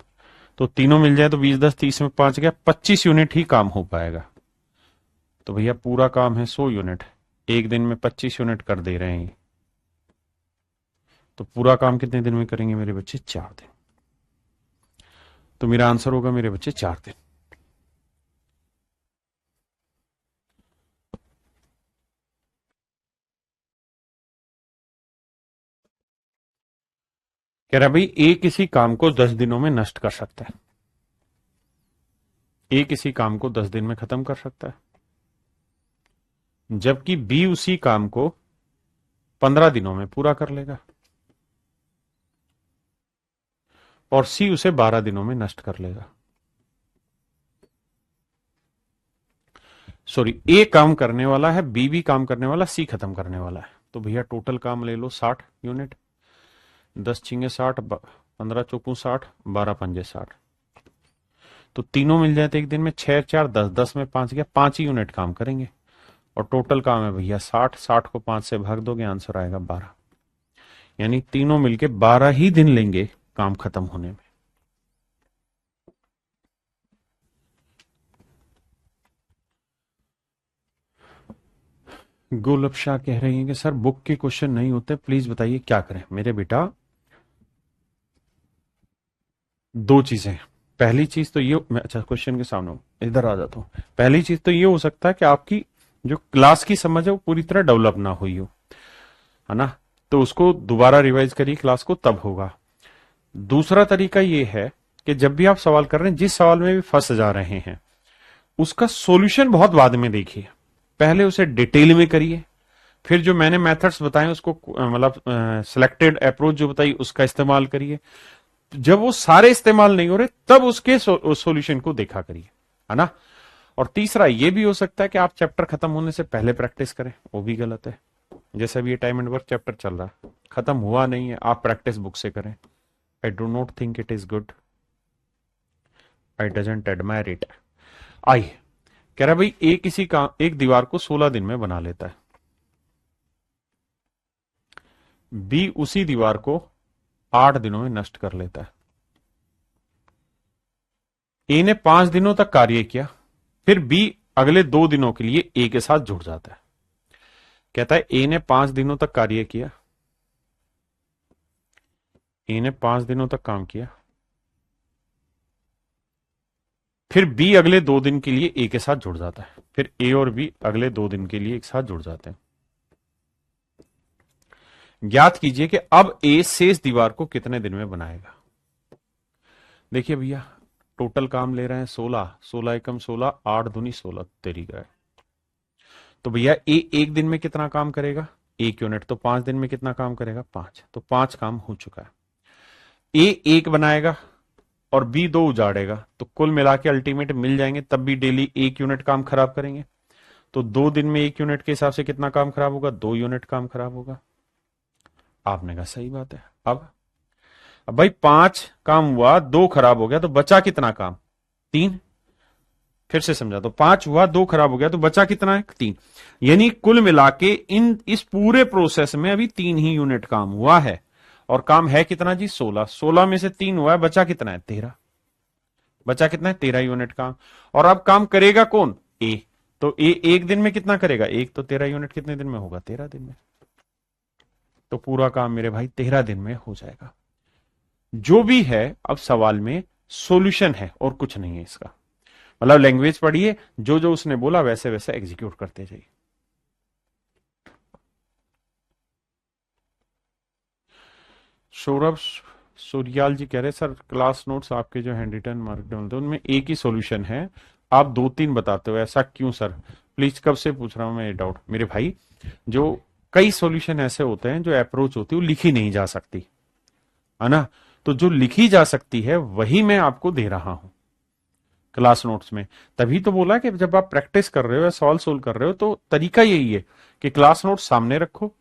तो तीनों मिल जाए तो 20 10 30 में 5 गया, 25 यूनिट ही काम हो पाएगा। तो भैया पूरा काम है 100 यूनिट, एक दिन में 25 यूनिट कर दे रहे हैं, तो पूरा काम कितने दिन में करेंगे मेरे बच्चे 4 दिन। तो मेरा आंसर होगा मेरे बच्चे 4 दिन। कह रहा भाई ए किसी काम को 10 दिनों में नष्ट कर सकता है, ए किसी काम को 10 दिन में खत्म कर सकता है, जबकि बी उसी काम को 15 दिनों में पूरा कर लेगा, और सी उसे 12 दिनों में नष्ट कर लेगा। सॉरी, ए काम करने वाला है, बी भी काम करने वाला, सी खत्म करने वाला है। तो भैया टोटल काम ले लो 60 यूनिट, 10 छिंगे 60, 15 चौकू 60, 12 पंजे 60। तो तीनों मिल जाए तो एक दिन में 6 4 10, 10 में 5 गया, 5 ही यूनिट काम करेंगे, और टोटल काम है भैया 60, 60 को 5 से भाग दोगे आंसर आएगा 12। यानी तीनों मिलके 12 ही दिन लेंगे काम खत्म होने में। गोलब शाह कह रही हैं कि सर बुक के क्वेश्चन नहीं होते, प्लीज बताइए क्या करें। मेरे बेटा दो चीजें, पहली चीज तो ये, मैं अच्छा क्वेश्चन के सामने इधर आ जाता हूं। पहली चीज तो ये हो सकता है कि आपकी जो क्लास की समझ है वो पूरी तरह डेवलप ना हुई हो, है ना, तो उसको दोबारा रिवाइज करिए, क्लास को तब होगा। दूसरा तरीका ये है कि जब भी आप सवाल कर रहे हैं, जिस सवाल में भी फंस जा रहे हैं उसका सॉल्यूशन बहुत बाद में देखिए, पहले उसे डिटेल में करिए, फिर जो मैंने मेथड्स बताए उसको मतलब सिलेक्टेड अप्रोच जो बताई उसका इस्तेमाल करिए। जब वो सारे इस्तेमाल नहीं हो रहे तब उसके सॉल्यूशन को देखा करिए, है ना। और तीसरा ये भी हो सकता है कि आप चैप्टर खत्म होने से पहले प्रैक्टिस करें, वो भी गलत है। जैसे अभी ये टाइम एंड वर्क चैप्टर चल रहा है, खत्म हुआ नहीं है, आप प्रैक्टिस बुक से करें। I do not think it is good, I doesn't admire it. आइए कह रहा भाई ए किसी काम एक दीवार को 16 दिन में बना लेता है, बी उसी दीवार को 8 दिनों में नष्ट कर लेता है। ए ने 5 दिनों तक कार्य किया, फिर बी अगले 2 दिनों के लिए ए के साथ जुड़ जाता है। कहता है ए ने 5 दिनों तक कार्य किया, ए ने 5 दिनों तक काम किया, फिर बी अगले 2 दिन के लिए ए के साथ जुड़ जाता है, फिर ए और बी अगले 2 दिन के लिए एक साथ जुड़ जाते हैं। ज्ञात कीजिए कि अब ए शेष दीवार को कितने दिन में बनाएगा। देखिए भैया, टोटल काम ले रहे हैं 16, 16 एकम 16, 8 दूनी 16, तेरी का है। तो भैया ए एक दिन में कितना काम करेगा, 1 यूनिट, तो 5 दिन में कितना काम करेगा, 5, तो 5 काम हो चुका है। ए 1 बनाएगा और बी 2 उजाड़ेगा, तो कुल मिला के अल्टीमेट मिल जाएंगे, तब भी डेली 1 यूनिट काम खराब करेंगे। तो 2 दिन में 1 यूनिट के हिसाब से कितना काम खराब होगा, 2 यूनिट काम खराब होगा। आपने कहा सही बात है। अब भाई 5 काम हुआ, 2 खराब हो गया, तो बचा कितना काम, 3। फिर से समझा, तो 5 हुआ, 2 खराब हो गया, तो बचा कितना है, 3। यानी कुल मिला के इस पूरे प्रोसेस में अभी 3 ही यूनिट काम हुआ है, और काम है कितना जी, 16। 16 में से 3 हुआ है, बचा कितना है, 13। बचा कितना है, 13 यूनिट काम। और अब काम करेगा कौन, ए। तो ए एक दिन में कितना करेगा, 1, तो 13 यूनिट कितने दिन में होगा, 13 दिन में। तो पूरा काम मेरे भाई 13 दिन में हो जाएगा। जो भी है अब सवाल में सॉल्यूशन है और कुछ नहीं है इसका। मतलब लैंग्वेज पढ़िए, जो जो उसने बोला वैसे वैसे एग्जीक्यूट करते जाइए। सौरभ सूर्याल जी कह रहे सर, क्लास नोट्स आपके जो हैंड रिटन मार्क डाउन उनमें एक ही सॉल्यूशन है, आप 2-3 बताते हो, ऐसा क्यों सर, प्लीज। कब से पूछ रहा हूं मैं ये डाउट मेरे भाई। जो कई सॉल्यूशन ऐसे होते हैं, जो अप्रोच होती है वो लिखी नहीं जा सकती, है ना। तो जो लिखी जा सकती है वही मैं आपको दे रहा हूं क्लास नोट्स में। तभी तो बोला कि जब आप प्रैक्टिस कर रहे हो या सॉल्व सोल्व कर रहे हो, तो तरीका यही है कि क्लास नोट्स सामने रखो,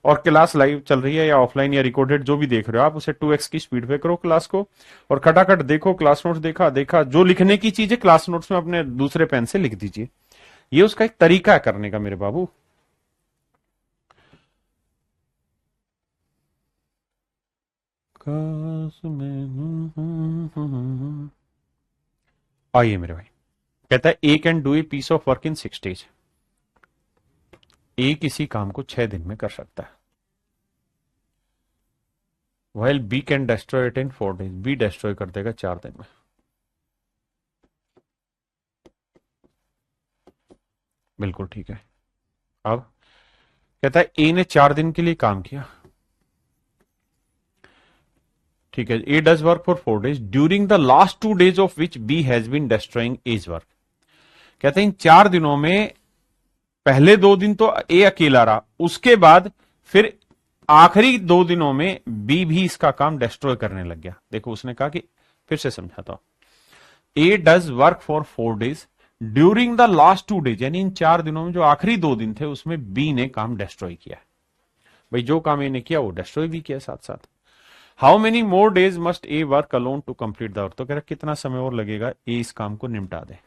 और क्लास लाइव चल रही है या ऑफलाइन या रिकॉर्डेड जो भी देख रहे हो आप, उसे 2x की स्पीड पे करो क्लास को, और खटाखट देखो क्लास नोट्स, देखा देखा, जो लिखने की चीजें क्लास नोट्स में अपने दूसरे पेन से लिख दीजिए। ये उसका एक तरीका है करने का मेरे बाबू। आइए मेरे भाई, कहता है A can do a piece of work in 6 days. A किसी काम को 6 दिन में कर सकता है, while B can destroy it in 4 days. B डिस्ट्रॉय कर देगा 4 दिन में। बिल्कुल ठीक है। अब कहता है ए ने 4 दिन के लिए काम किया, ठीक है। A does work for 4 days during the last 2 days of which B has been destroying as work. कहते हैं इन 4 दिनों में पहले 2 दिन तो ए अकेला रहा, उसके बाद फिर आखिरी 2 दिनों में बी भी इसका काम डिस्ट्रॉय करने लग गया। देखो उसने कहा कि, फिर से समझाता हूं, A does work for 4 days during the last 2 days, यानी इन 4 दिनों में जो आखिरी 2 दिन थे उसमें बी ने काम डिस्ट्रॉय किया। भाई जो काम ए ने किया वो डिस्ट्रॉय भी किया साथ साथ। How many more days must A work alone to complete the work. तो कह रहा कितना समय और लगेगा ए इस काम को निपटा दे।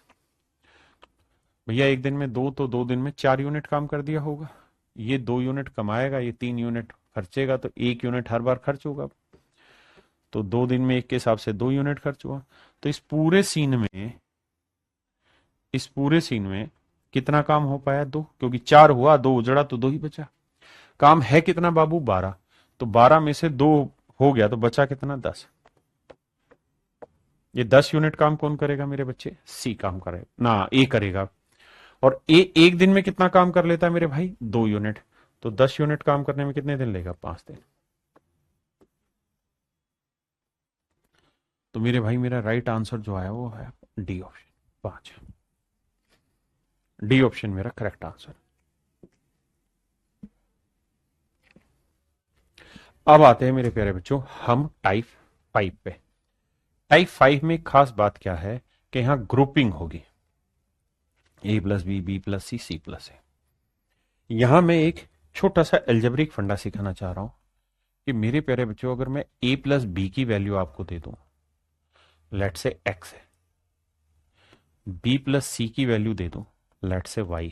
भैया एक दिन में 2, तो 2 दिन में 4 यूनिट काम कर दिया होगा। ये 2 यूनिट कमाएगा, ये 3 यूनिट खर्चेगा, तो 1 यूनिट हर बार खर्च होगा। तो 2 दिन में 1 के हिसाब से 2 यूनिट खर्च हुआ। तो इस पूरे सीन में कितना काम हो पाया, 2, क्योंकि 4 हुआ, 2 उजड़ा, तो 2 ही बचा। काम है कितना बाबू, 12, तो 12 में से 2 हो गया, तो बचा कितना, 10। ये 10 यूनिट काम कौन करेगा मेरे बच्चे, सी काम करेगा ना, ए करेगा। और ए एक दिन में कितना काम कर लेता है मेरे भाई, 2 यूनिट। तो 10 यूनिट काम करने में कितने दिन लेगा, 5 दिन। तो मेरे भाई मेरा राइट आंसर जो आया वो है डी ऑप्शन, 5। डी ऑप्शन मेरा करेक्ट आंसर। अब आते हैं मेरे प्यारे बच्चों हम टाइप 5 पे। टाइप 5 में खास बात क्या है कि यहां ग्रुपिंग होगी, ए प्लस बी, बी प्लस सी, सी प्लस ए। यहां मैं एक छोटा सा एल्जेब्रिक फंडा सिखाना चाह रहा हूं कि मेरे प्यारे बच्चों, अगर मैं ए प्लस बी की वैल्यू आपको दे दूं, लेट से एक्स है, बी प्लस सी की वैल्यू दे दूं, लेट से y,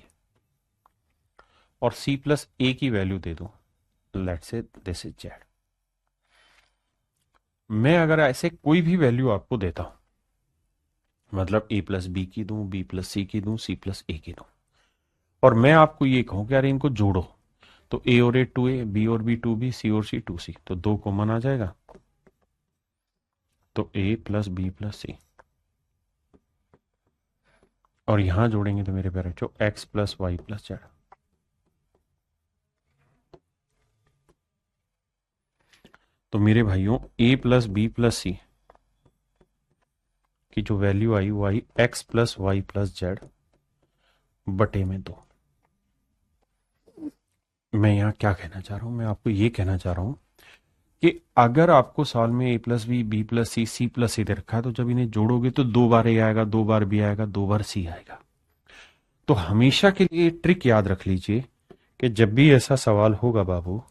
और c प्लस a की वैल्यू दे दूं, लेट से दिस इज z। मैं अगर ऐसे कोई भी वैल्यू आपको देता हूं, मतलब a प्लस बी की दूं, b प्लस सी की दूं, c प्लस a की दूं, और मैं आपको ये कहूं कि यार इनको जोड़ो, तो a और a 2a, b और b 2b, c और c 2c, तो दो कॉमन आ जाएगा, तो a plus B plus C, और यहां जोड़ेंगे तो मेरे प्यारे बच्चों x plus Y plus Z. तो मेरे भाइयों a plus B plus C की जो वैल्यू आई वो आई x plus Y plus Z बटे में 2। मैं यहां क्या कहना चाह रहा हूं, मैं आपको ये कहना चाह रहा हूं कि अगर आपको सवाल में a plus B plus C plus C दे रखा है, तो जब इन्हें जोड़ोगे तो दो बार a आएगा, दो बार b आएगा, दो बार c आएगा। तो हमेशा के लिए ट्रिक याद रख लीजिए कि जब भी ऐसा सवाल होगा बाबू,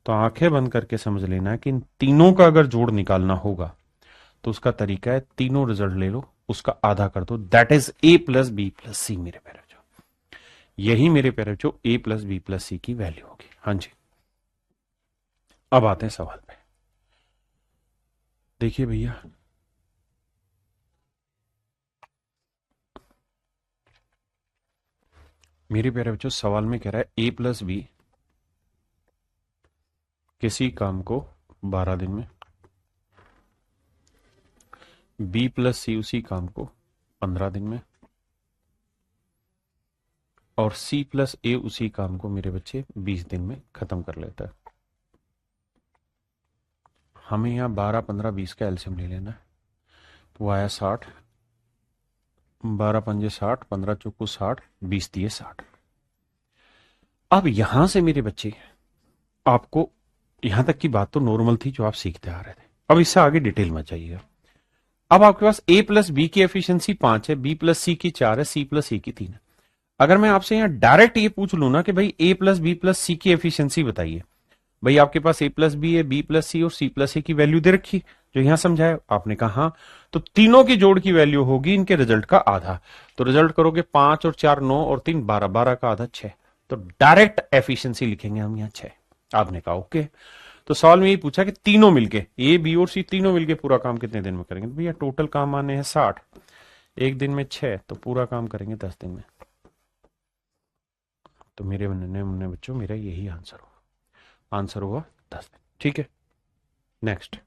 तो आंखें बंद करके समझ लेना कि इन तीनों का अगर जोड़ निकालना होगा तो उसका तरीका है तीनों रिजल्ट ले लो, उसका आधा कर दो, that is a plus B plus C. मेरे प्यारे बच्चों, यही मेरे प्यारे बच्चों a plus B plus C की वैल्यू होगी। हाँ जी, अब आते हैं सवाल पे। देखिए भैया, मेरे प्यारे बच्चों सवाल में कह रहा है a प्लस बी किसी काम को 12 दिन में, b प्लस सी उसी काम को 15 दिन में, और c प्लस a उसी काम को मेरे बच्चे 20 दिन में खत्म कर लेता है। हमें यहां 12 15 20 का एलसीएम ले लेना है, तो आया 60, 12 पंजे 60, 15 चौको 60, 20 दिए 60। अब यहां से मेरे बच्चे आपको, यहां तक की बात तो नॉर्मल थी जो आप सीखते आ रहे थे, अब इससे आगे डिटेल में जाइएगा। अब आपके पास a प्लस बी की एफिशिएंसी 5 है, b प्लस सी की 4 है, c प्लस ए की 3 है। अगर मैं आपसे यहां डायरेक्ट ये पूछ लू ना कि भाई a plus B plus C की एफिशिएंसी बताइए, भाई आपके पास a प्लस बी है, b प्लस सी और c प्लस ए की वैल्यू दे रखी जो यहां समझाया, आपने कहा हाँ, तो तीनों की जोड़ की वैल्यू होगी इनके रिजल्ट का आधा। तो रिजल्ट करोगे 5 और 4 9 और 3 12, 12 का आधा 6, तो डायरेक्ट एफिशिएंसी लिखेंगे हम यहां 6। आपने कहा ओके। तो सवाल में यही पूछा कि तीनों मिलके ए बी और सी तीनों मिलके पूरा काम कितने दिन में करेंगे, तो भैया टोटल काम आने हैं 60, एक दिन में 6, तो पूरा काम करेंगे 10 दिन में। तो मेरे बनने मुन्ने बच्चों मेरा यही आंसर हुआ, आंसर हुआ 10 दिन। ठीक है, नेक्स्ट।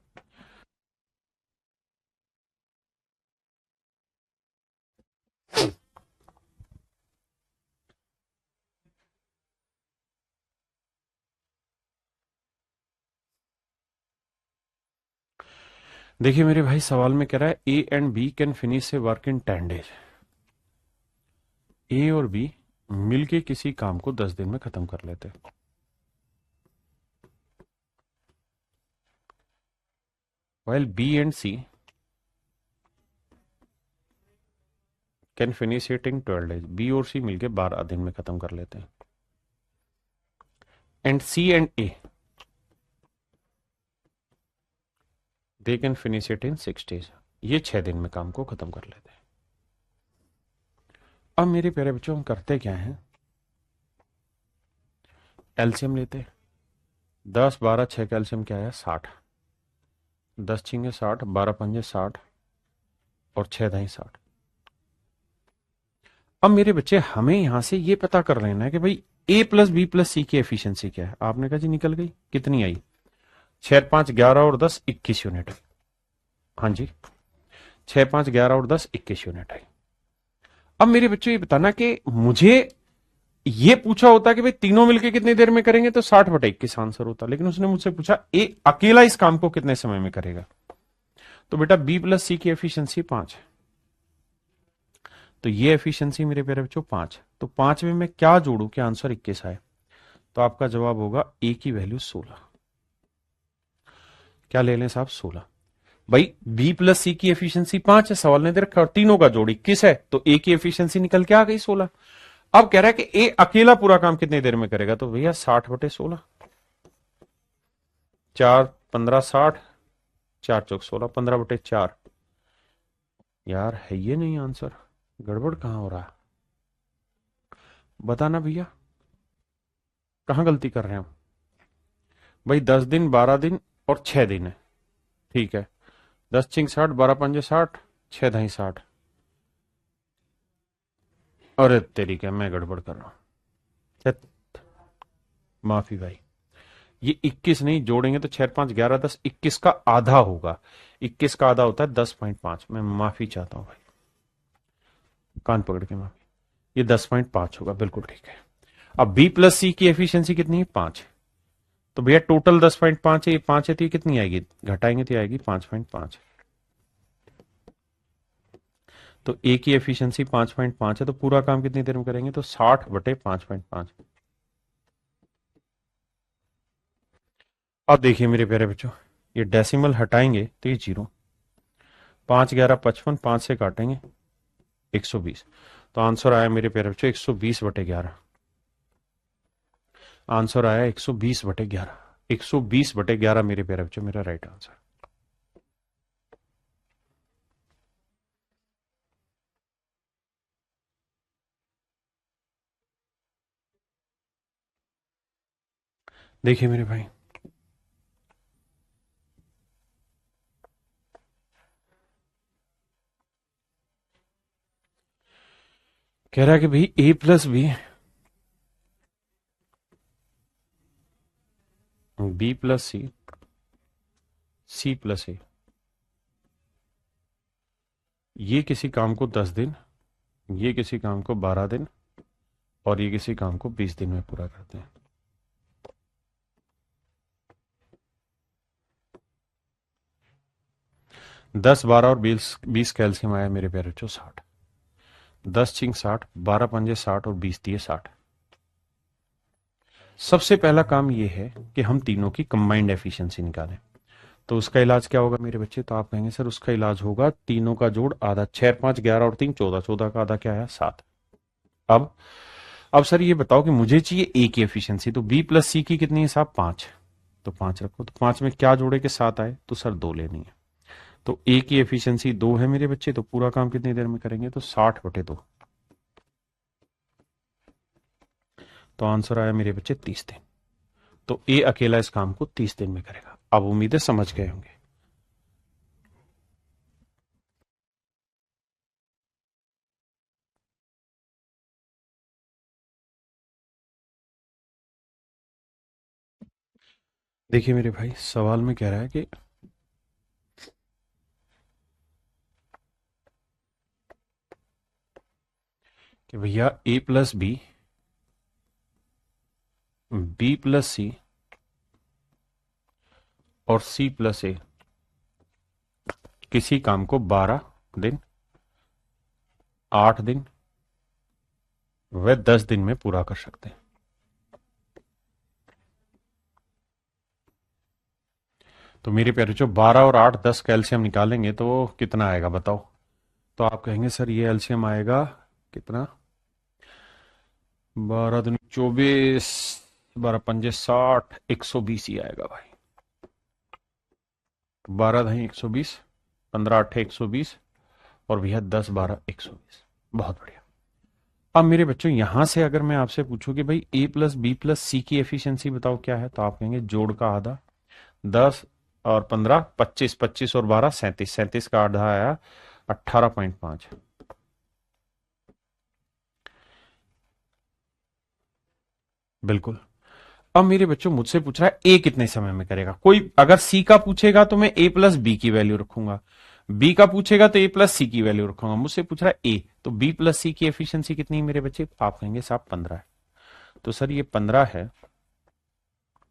देखिए मेरे भाई सवाल में कह रहा है A and B can finish a work in 10 days. A और बी मिलके किसी काम को 10 दिन में खत्म कर लेते हैं। while B and C can finish it in 12 days, B और सी मिलके 12 दिन में खत्म कर लेते हैं। And C and A they can finish it in 6 days, ये 6 दिन में काम को खत्म कर लेते हैं। अब मेरे प्यारे बच्चों हम करते क्या हैं, एलसीएम लेते, 10 12 6 का एलसीएम क्या है 60, 10 छिंगे 60, 12 पंजे 60 और 6 दाई 60। अब मेरे बच्चे हमें यहां से ये पता कर लेना है कि भाई a plus B plus C की एफिशिएंसी क्या है। आपने कहा जी निकल गई, कितनी आई, 6 5 11 और 10 21 यूनिट। हाँ जी, 6 5 11 और 10 21 यूनिट आई। अब मेरे बच्चों ये बताना कि मुझे ये पूछा होता कि भाई तीनों मिलकर कितनी देर में करेंगे तो 60/21 आंसर होता, लेकिन उसने मुझसे पूछा ए अकेला इस काम को कितने समय में करेगा। तो बेटा बी प्लस सी की एफिशिएंसी 5 है, तो ये एफिशिएंसी मेरे प्यारे बच्चों 5 है, तो 5 में मैं क्या जोड़ू कि आंसर 21 आए, तो आपका जवाब होगा ए की वैल्यू 16। क्या ले लें साहब 16। भाई बी प्लस सी की एफिशिएंसी 5 है, सवाल ने दे रखा और तीनों का जोड़ 21 है, तो ए की एफिशिएंसी निकल के आ गई 16। अब कह रहा है कि ए अकेला पूरा काम कितनी देर में करेगा, तो भैया 60/16, 4 15 60, 4 चौक 16, 15/4। यार है ये नहीं आंसर, गड़बड़ कहां हो रहा है। बताना भैया, कहाँ गलती कर रहे हैं हम? भाई 10 दिन, 12 दिन और 6 दिन है। ठीक है, 10 छिंग 60, 12 पंजे 60, 6 दाई 60। अरे तेरी क्या, मैं गड़बड़ कर रहा हूँ। छे- माफी भाई, ये 21 नहीं, जोड़ेंगे तो 6 5 11 10, 21 का आधा होगा। 21 का आधा होता है 10.5। मैं माफी चाहता हूँ भाई, कान पकड़ के माफी। ये 10.5 होगा, बिल्कुल ठीक है। अब बी प्लस सी की एफिशिएंसी कितनी है? 5। तो भैया टोटल 10.5 है, ये 5 है, तो ये कितनी आएगी? घटाएंगे तो ये आएगी 5.5। तो ए की एफिशिएंसी 5.5 है, तो पूरा काम कितनी देर में करेंगे? तो 60/5.5। अब देखिए मेरे प्यारे बच्चों, ये डेसिमल हटाएंगे तो ये 0। 5 11 55, 5 से काटेंगे 120। तो आंसर आया मेरे प्यारे बच्चों 120/11। आंसर आया 120/11। 120/11 मेरे प्यारे बच्चों, मेरा राइट आंसर। देखिए मेरे भाई, कह रहा है कि भाई A plus B plus C plus A, ये किसी काम को 10 दिन, ये किसी काम को 12 दिन, और ये किसी काम को 20 दिन में पूरा करते हैं। 10 12 और 20 कैल्शियम आया मेरे प्यारे बच्चों 60। 10 छिंग 60, 12 पंजे 60 और 20 दिए 60। सबसे पहला काम ये है कि हम तीनों की कंबाइंड एफिशिएंसी निकालें। तो उसका इलाज क्या होगा मेरे बच्चे? तो आप कहेंगे सर उसका इलाज होगा तीनों का जोड़ आधा। 6 5 11 और 3 14, 14 का आधा क्या है? 7। अब अब सर ये बताओ कि मुझे चाहिए ए की एफिशिएंसी, तो बी प्लस सी की कितनी है साहब? 5। तो 5 रखो, तो 5 में क्या जोड़े के 7 आए? तो सर 2 लेनी है। तो ए की एफिशिएंसी 2 है मेरे बच्चे, तो पूरा काम कितनी देर में करेंगे? तो 60/2। तो आंसर आया मेरे बच्चे 30 दिन। तो ए अकेला इस काम को 30 दिन में करेगा। अब उम्मीद है समझ गए होंगे। देखिए मेरे भाई, सवाल में कह रहा है कि भैया ए प्लस बी प्लस सी और सी प्लस ए किसी काम को 12 दिन, 8 दिन व 10 दिन में पूरा कर सकते हैं। तो मेरे प्यारे जो 12 और 8 10 कैल्शियम निकालेंगे तो कितना आएगा बताओ? तो आप कहेंगे सर ये एल्शियम आएगा कितना? 12 दूनी 24, 12 पंजे 60, 120 ही आएगा भाई। 12 दाई 120, 15 8 120, और भैया 10 12 120। बहुत बढ़िया। अब मेरे बच्चों यहां से अगर मैं आपसे पूछूं कि भाई A plus B plus C की एफिशिएंसी बताओ क्या है, तो आप कहेंगे जोड़ का आधा। 10 और 15 25, 25 और 12 37, 37 का आधा आया 18.5। बिल्कुल। अब मेरे बच्चों मुझसे पूछ रहा है ए कितने समय में करेगा। कोई अगर सी का पूछेगा तो मैं ए प्लस बी की वैल्यू रखूंगा, बी का पूछेगा तो ए प्लस सी की वैल्यू रखूंगा। मुझसे पूछ रहा है ए, तो बी प्लस सी की एफिशिएंसी कितनी है मेरे बच्चे? आप कहेंगे साहब 15 है। तो सर ये 15 है,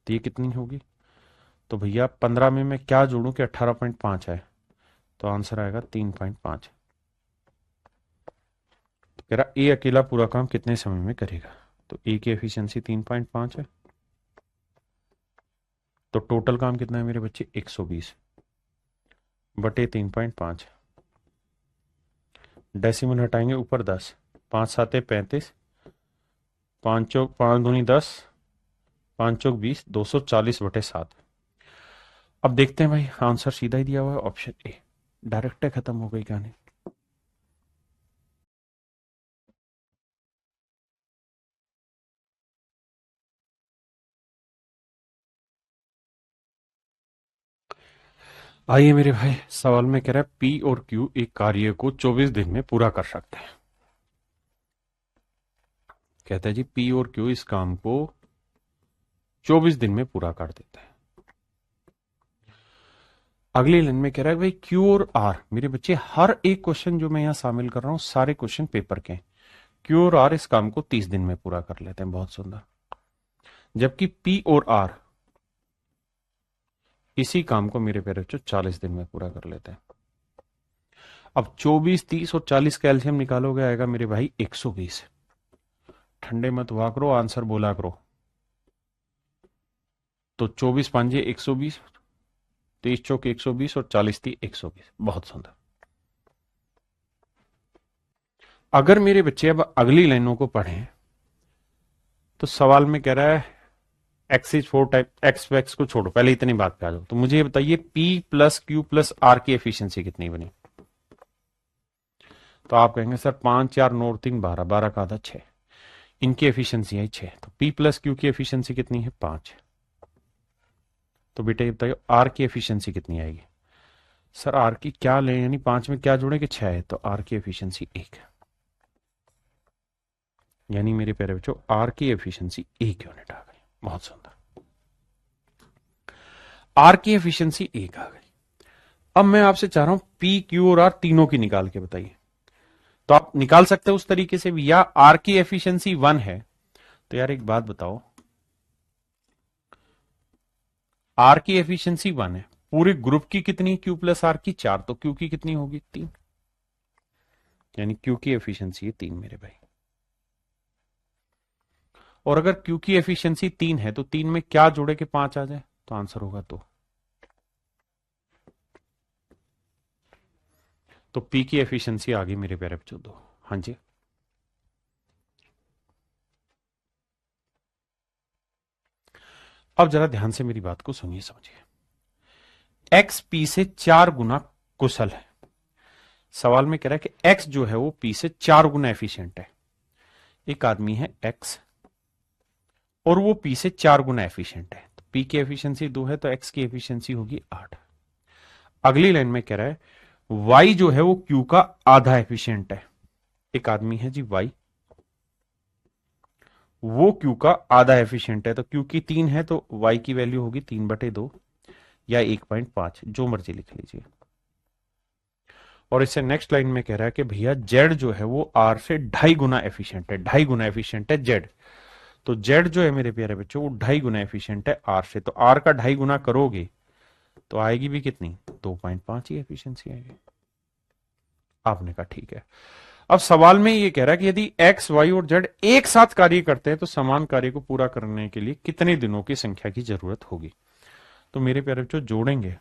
तो ये कितनी होगी? तो भैया 15 में मैं क्या जोड़ूं कि 18.5 है? तो आंसर आएगा 3.5। तो कह रहा ए अकेला पूरा काम कितने समय में करेगा? तो ए की एफिशिएंसी 3.5 है, तो टोटल काम कितना है मेरे बच्चे? 120/3.5। डेसिमल हटाएंगे ऊपर 10, 5 7 35, 5 दूनी 10, 5 चौक 20, 240/7। अब देखते हैं भाई, आंसर सीधा ही दिया हुआ है ऑप्शन ए। डायरेक्ट खत्म हो गई कहानी। आइए मेरे भाई, सवाल में कह रहा है पी और क्यू एक कार्य को 24 दिन में पूरा कर सकते हैं। कहता है जी पी और क्यू इस काम को 24 दिन में पूरा कर देते हैं। अगली लाइन में कह रहा है भाई क्यू और आर, मेरे बच्चे हर एक क्वेश्चन जो मैं यहां शामिल कर रहा हूं सारे क्वेश्चन पेपर के हैं। क्यू और आर इस काम को 30 दिन में पूरा कर लेते हैं, बहुत सुंदर। जबकि पी और आर इसी काम को मेरे प्यारे बच्चों 40 दिन में पूरा कर लेते हैं। अब 24, 30 और 40 का एलसीएम निकालोगे, आएगा मेरे भाई 120। ठंडे मत हुआ करो, आंसर बोला करो। तो 24 पांजे 120, 23 चौक 120 और 40 थी 120। बहुत सुंदर। अगर मेरे बच्चे अब अगली लाइनों को पढ़ें तो सवाल में कह रहा है x is 4 type x wax को छोड़ो, पहले इतनी बात पे आ जाओ। तो मुझे ये बताइए P plus Q plus R की एफिशिएंसी कितनी बनी? तो आप कहेंगे सर 5 4 9 3 12, 12 का आधा 6, इनकी एफिशिएंसी है 6। तो पी प्लस क्यू की एफिशिएंसी कितनी है? 5। तो बेटा ये बताइए आर की एफिशिएंसी कितनी आएगी? सर आर की क्या लें, यानी 5 में क्या जोड़े कि 6 है, तो आर की एफिशिएंसी 1 है। यानी मेरे प्यारे बच्चों आर की एफिशिएंसी 1 यूनिट आ गई। बहुत सुंदर। आर की एफिशिएंसी 1 आ गई। अब मैं आपसे चाह रहा हूं पी क्यू और आर तीनों की निकाल के बताइए। तो आप निकाल सकते हो उस तरीके से भी, या आर की एफिशिएंसी 1 है तो यार एक बात बताओ, आर की एफिशिएंसी 1 है, पूरे ग्रुप की कितनी? क्यू प्लस आर की 4, तो क्यू की कितनी होगी? 3। यानी क्यू की एफिशिएंसी है 3 मेरे भाई। और अगर क्यू की एफिशिएंसी 3 है तो 3 में क्या जोड़े के 5 आ जाए? तो आंसर होगा 2। तो पी की एफिशिएंसी आ गई मेरे प्यारे बच्चों 2। हाँ जी। अब जरा ध्यान से मेरी बात को सुनिए समझिए। एक्स पी से 4 गुना कुशल है। सवाल में कह रहा है कि एक्स जो है वो पी से 4 गुना एफिशिएंट है। एक आदमी है एक्स और वो पी से 4 गुना एफिशिएंट है। तो पी की एफिशिएंसी 2 है तो एक्स की एफिशिएंसी होगी 8। अगली लाइन में कह रहा है वाई जो है वो क्यू का आधा एफिशिएंट है। एक आदमी है जी वाई, वो क्यू का आधा एफिशिएंट है। तो क्यू की 3 है तो वाई की वैल्यू होगी 3/2 या 1.5, जो मर्जी लिख लीजिए। और इससे नेक्स्ट लाइन में कह रहा है कि भैया जेड जो है वो आर से 2.5 गुना एफिशिएंट है। 2.5 गुना एफिशिएंट है जेड। तो जेड जो है मेरे प्यारे बच्चों वो 2.5 गुना एफिशिएंट है आर से। तो आर का 2.5 गुना करोगे तो आएगी भी कितनी? 2.5 ही एफिशिएंसी आएगी। आपने कहा ठीक है। अब सवाल में ये कह रहा है कि यदि एक्स वाई और जेड एक साथ कार्य करते हैं तो समान कार्य को पूरा करने के लिए कितने दिनों की संख्या की जरूरत होगी? तो मेरे प्यारे बच्चों जोड़ेंगे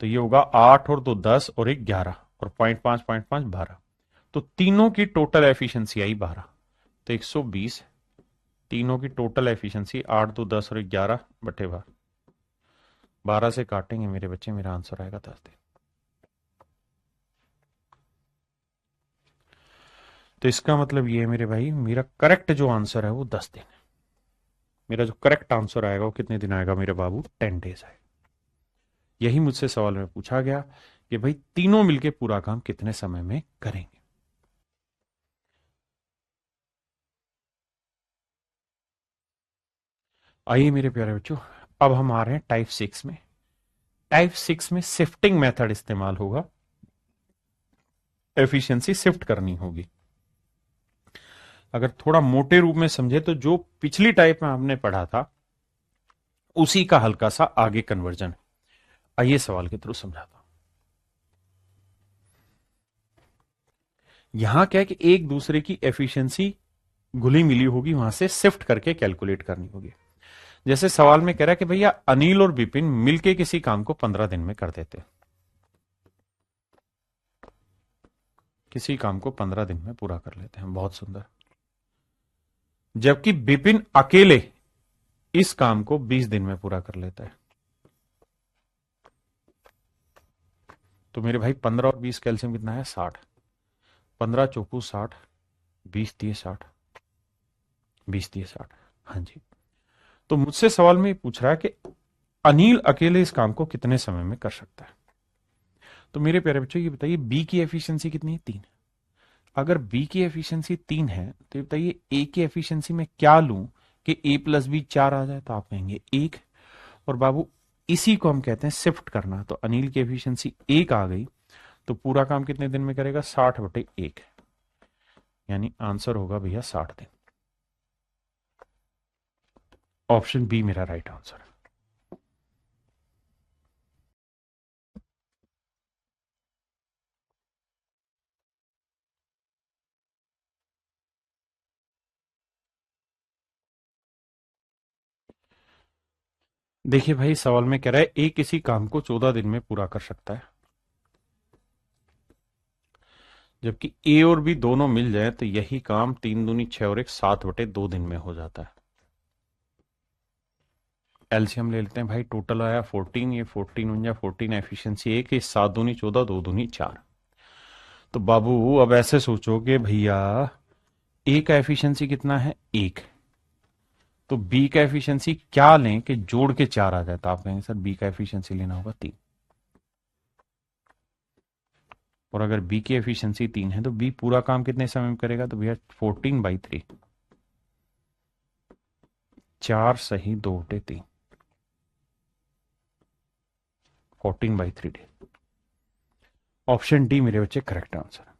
तो ये होगा 8 और 2 10 और 1 11 और 0.5 12। तो तीनों की टोटल एफिशिएंसी आई 12। तो 120। तीनों की टोटल एफिशिएंसी 8 2 10 और 11/12। 12 से काटेंगे मेरे बच्चे, मेरा आंसर आएगा 10 दिन। तो इसका मतलब ये है मेरे भाई, मेरा करेक्ट जो आंसर है वो 10 दिन है। मेरा जो करेक्ट आंसर आएगा वो कितने दिन आएगा मेरे बाबू? 10 डेज आएगा। यही मुझसे सवाल में पूछा गया कि भाई तीनों मिलके पूरा काम कितने समय में करेंगे। आइए मेरे प्यारे बच्चों, अब हम आ रहे हैं टाइप 6 में। टाइप 6 में शिफ्टिंग मेथड इस्तेमाल होगा, एफिशिएंसी शिफ्ट करनी होगी। अगर थोड़ा मोटे रूप में समझे तो जो पिछली टाइप में हमने पढ़ा था उसी का हल्का सा आगे कन्वर्जन। आइए सवाल के थ्रू समझाता हूं। यहां क्या है कि एक दूसरे की एफिशिएंसी घुली मिली होगी, वहां से शिफ्ट करके कैलकुलेट करनी होगी। जैसे सवाल में कह रहा है कि भैया अनिल और विपिन मिलके किसी काम को 15 दिन में कर देते हैं। किसी काम को 15 दिन में पूरा कर लेते हैं, बहुत सुंदर। जबकि विपिन अकेले इस काम को 20 दिन में पूरा कर लेता है। तो मेरे भाई 15 और 20 कैल्शियम कितना है? 60। 15 चौकू 60, 20 दिए 60, 20 दिए 60। हाँ जी। तो मुझसे सवाल में पूछ रहा है कि अनिल अकेले इस काम को कितने समय में कर सकता है? तो मेरे प्यारे बच्चों ये बताइए, बी की एफिशिएंसी कितनी है? 3। अगर बी की एफिशिएंसी 3 है तो ये बताइए ए की एफिशिएंसी में क्या लूं कि ए प्लस बी 4 आ जाए? तो आप कहेंगे 1। और बाबू इसी को हम कहते हैं शिफ्ट करना। तो अनिल की एफिशिएंसी 1 आ गई, तो पूरा काम कितने दिन में करेगा? 60/1, यानी आंसर होगा भैया 60 दिन। ऑप्शन बी मेरा राइट आंसर है। देखिए भाई, सवाल में कह रहा है ए किसी काम को 14 दिन में पूरा कर सकता है, जबकि ए और बी दोनों मिल जाए तो यही काम 3 दूनी 6 और 1 7/2 दिन में हो जाता है। एलसीएम ले लेते हैं भाई, टोटल आया 14, ये 14 बन जाए 14, एफिशिएंसी 1, 7 दूनी 14, 2 दूनी 4। तो बाबू अब ऐसे सोचोगे भैया, ए का एफिशिएंसी कितना है? 1। तो बी का एफिशिएंसी क्या लें कि जोड़ के 4 आ जाए? तो आप कहेंगे सर बी का एफिशिएंसी लेना होगा 3। और अगर बी की एफिशिएंसी 3 है तो बी पूरा काम कितने समय में करेगा? तो भैया 14/3, 4 सही 2 बटे 3, 14/3 डे। ऑप्शन डी मेरे बच्चे करेक्ट आंसर।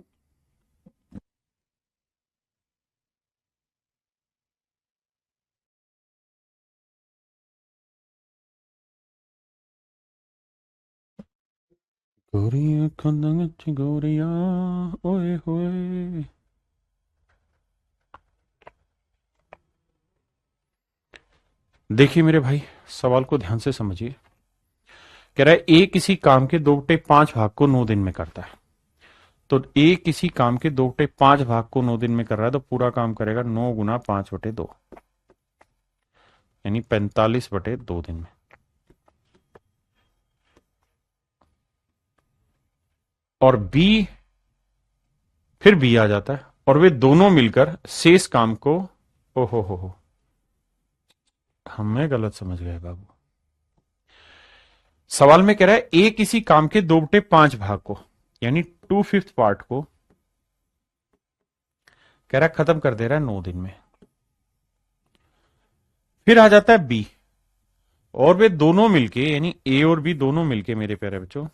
गोरिया खंदंग गोरिया, ओए होए। देखिए मेरे भाई, सवाल को ध्यान से समझिए। कह रहा है ए किसी काम के 2/5 भाग को 9 दिन में करता है। तो ए किसी काम के 2/5 भाग को 9 दिन में कर रहा है, तो पूरा काम करेगा 9 गुना 5/2, यानी 45/2 दिन में। और बी, फिर बी आ जाता है और वे दोनों मिलकर शेष काम को, ओहो हो, हमें गलत समझ गए बाबू। सवाल में कह रहा है ए किसी काम के 2/5 भाग को, यानी 2/5 पार्ट को कह रहा है खत्म कर दे रहा है 9 दिन में। फिर आ जाता है बी, और वे दोनों मिलके, यानी ए और बी दोनों मिलके मेरे प्यारे बच्चों,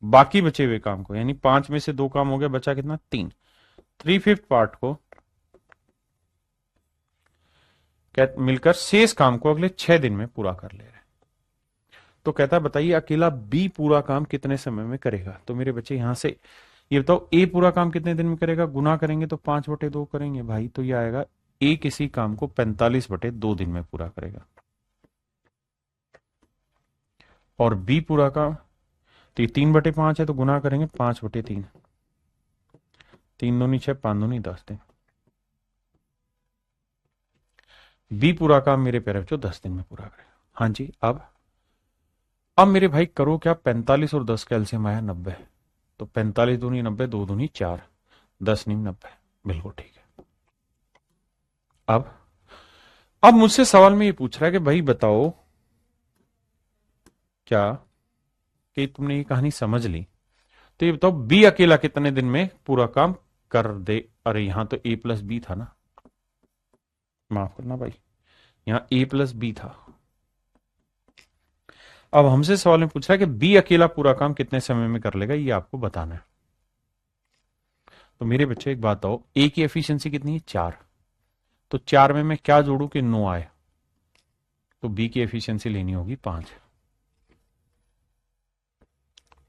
बाकी बचे हुए काम को, यानी 5 में से 2 काम हो गया, बचा कितना? 3, 3/5 पार्ट को मिलकर शेष काम को अगले 6 दिन में पूरा कर ले रहे हैं। तो कहता है बताइए अकेला बी पूरा काम कितने समय में करेगा? तो मेरे बच्चे यहां से ये बताओ, ए पूरा काम कितने दिन में करेगा? गुना करेंगे तो 5/2 करेंगे भाई, तो ये आएगा ए किसी काम को 45/2 दिन में पूरा करेगा। और बी पूरा काम, तो ये 3/5 है, तो गुना करेंगे 5/3, 3 दूनी 6, 5 दूनी 10 दिन। बी पूरा काम मेरे प्यारे बच्चों 10 दिन में पूरा करेगा। हाँ जी, अब मेरे भाई करो क्या, 45 और 10 का एलसीएम आया 90, तो 45 दूनी 90, 2 दूनी 4, 10 नीम 90, बिल्कुल ठीक है। अब मुझसे सवाल में ये पूछ रहा है कि भाई बताओ क्या, कि तुमने ये कहानी समझ ली, तो ये बताओ बी अकेला कितने दिन में पूरा काम कर दे? अरे यहां तो ए प्लस बी था ना, माफ करना भाई, यहां ए प्लस बी था। अब हमसे सवाल में पूछ रहा है कि बी अकेला पूरा काम कितने समय में कर लेगा, ये आपको बताना है। तो मेरे बच्चे एक बात बताओ, ए की एफिशिएंसी कितनी है? 4। तो 4 में मैं क्या जोड़ू कि 9 आए? तो बी की एफिशिएंसी लेनी होगी 5।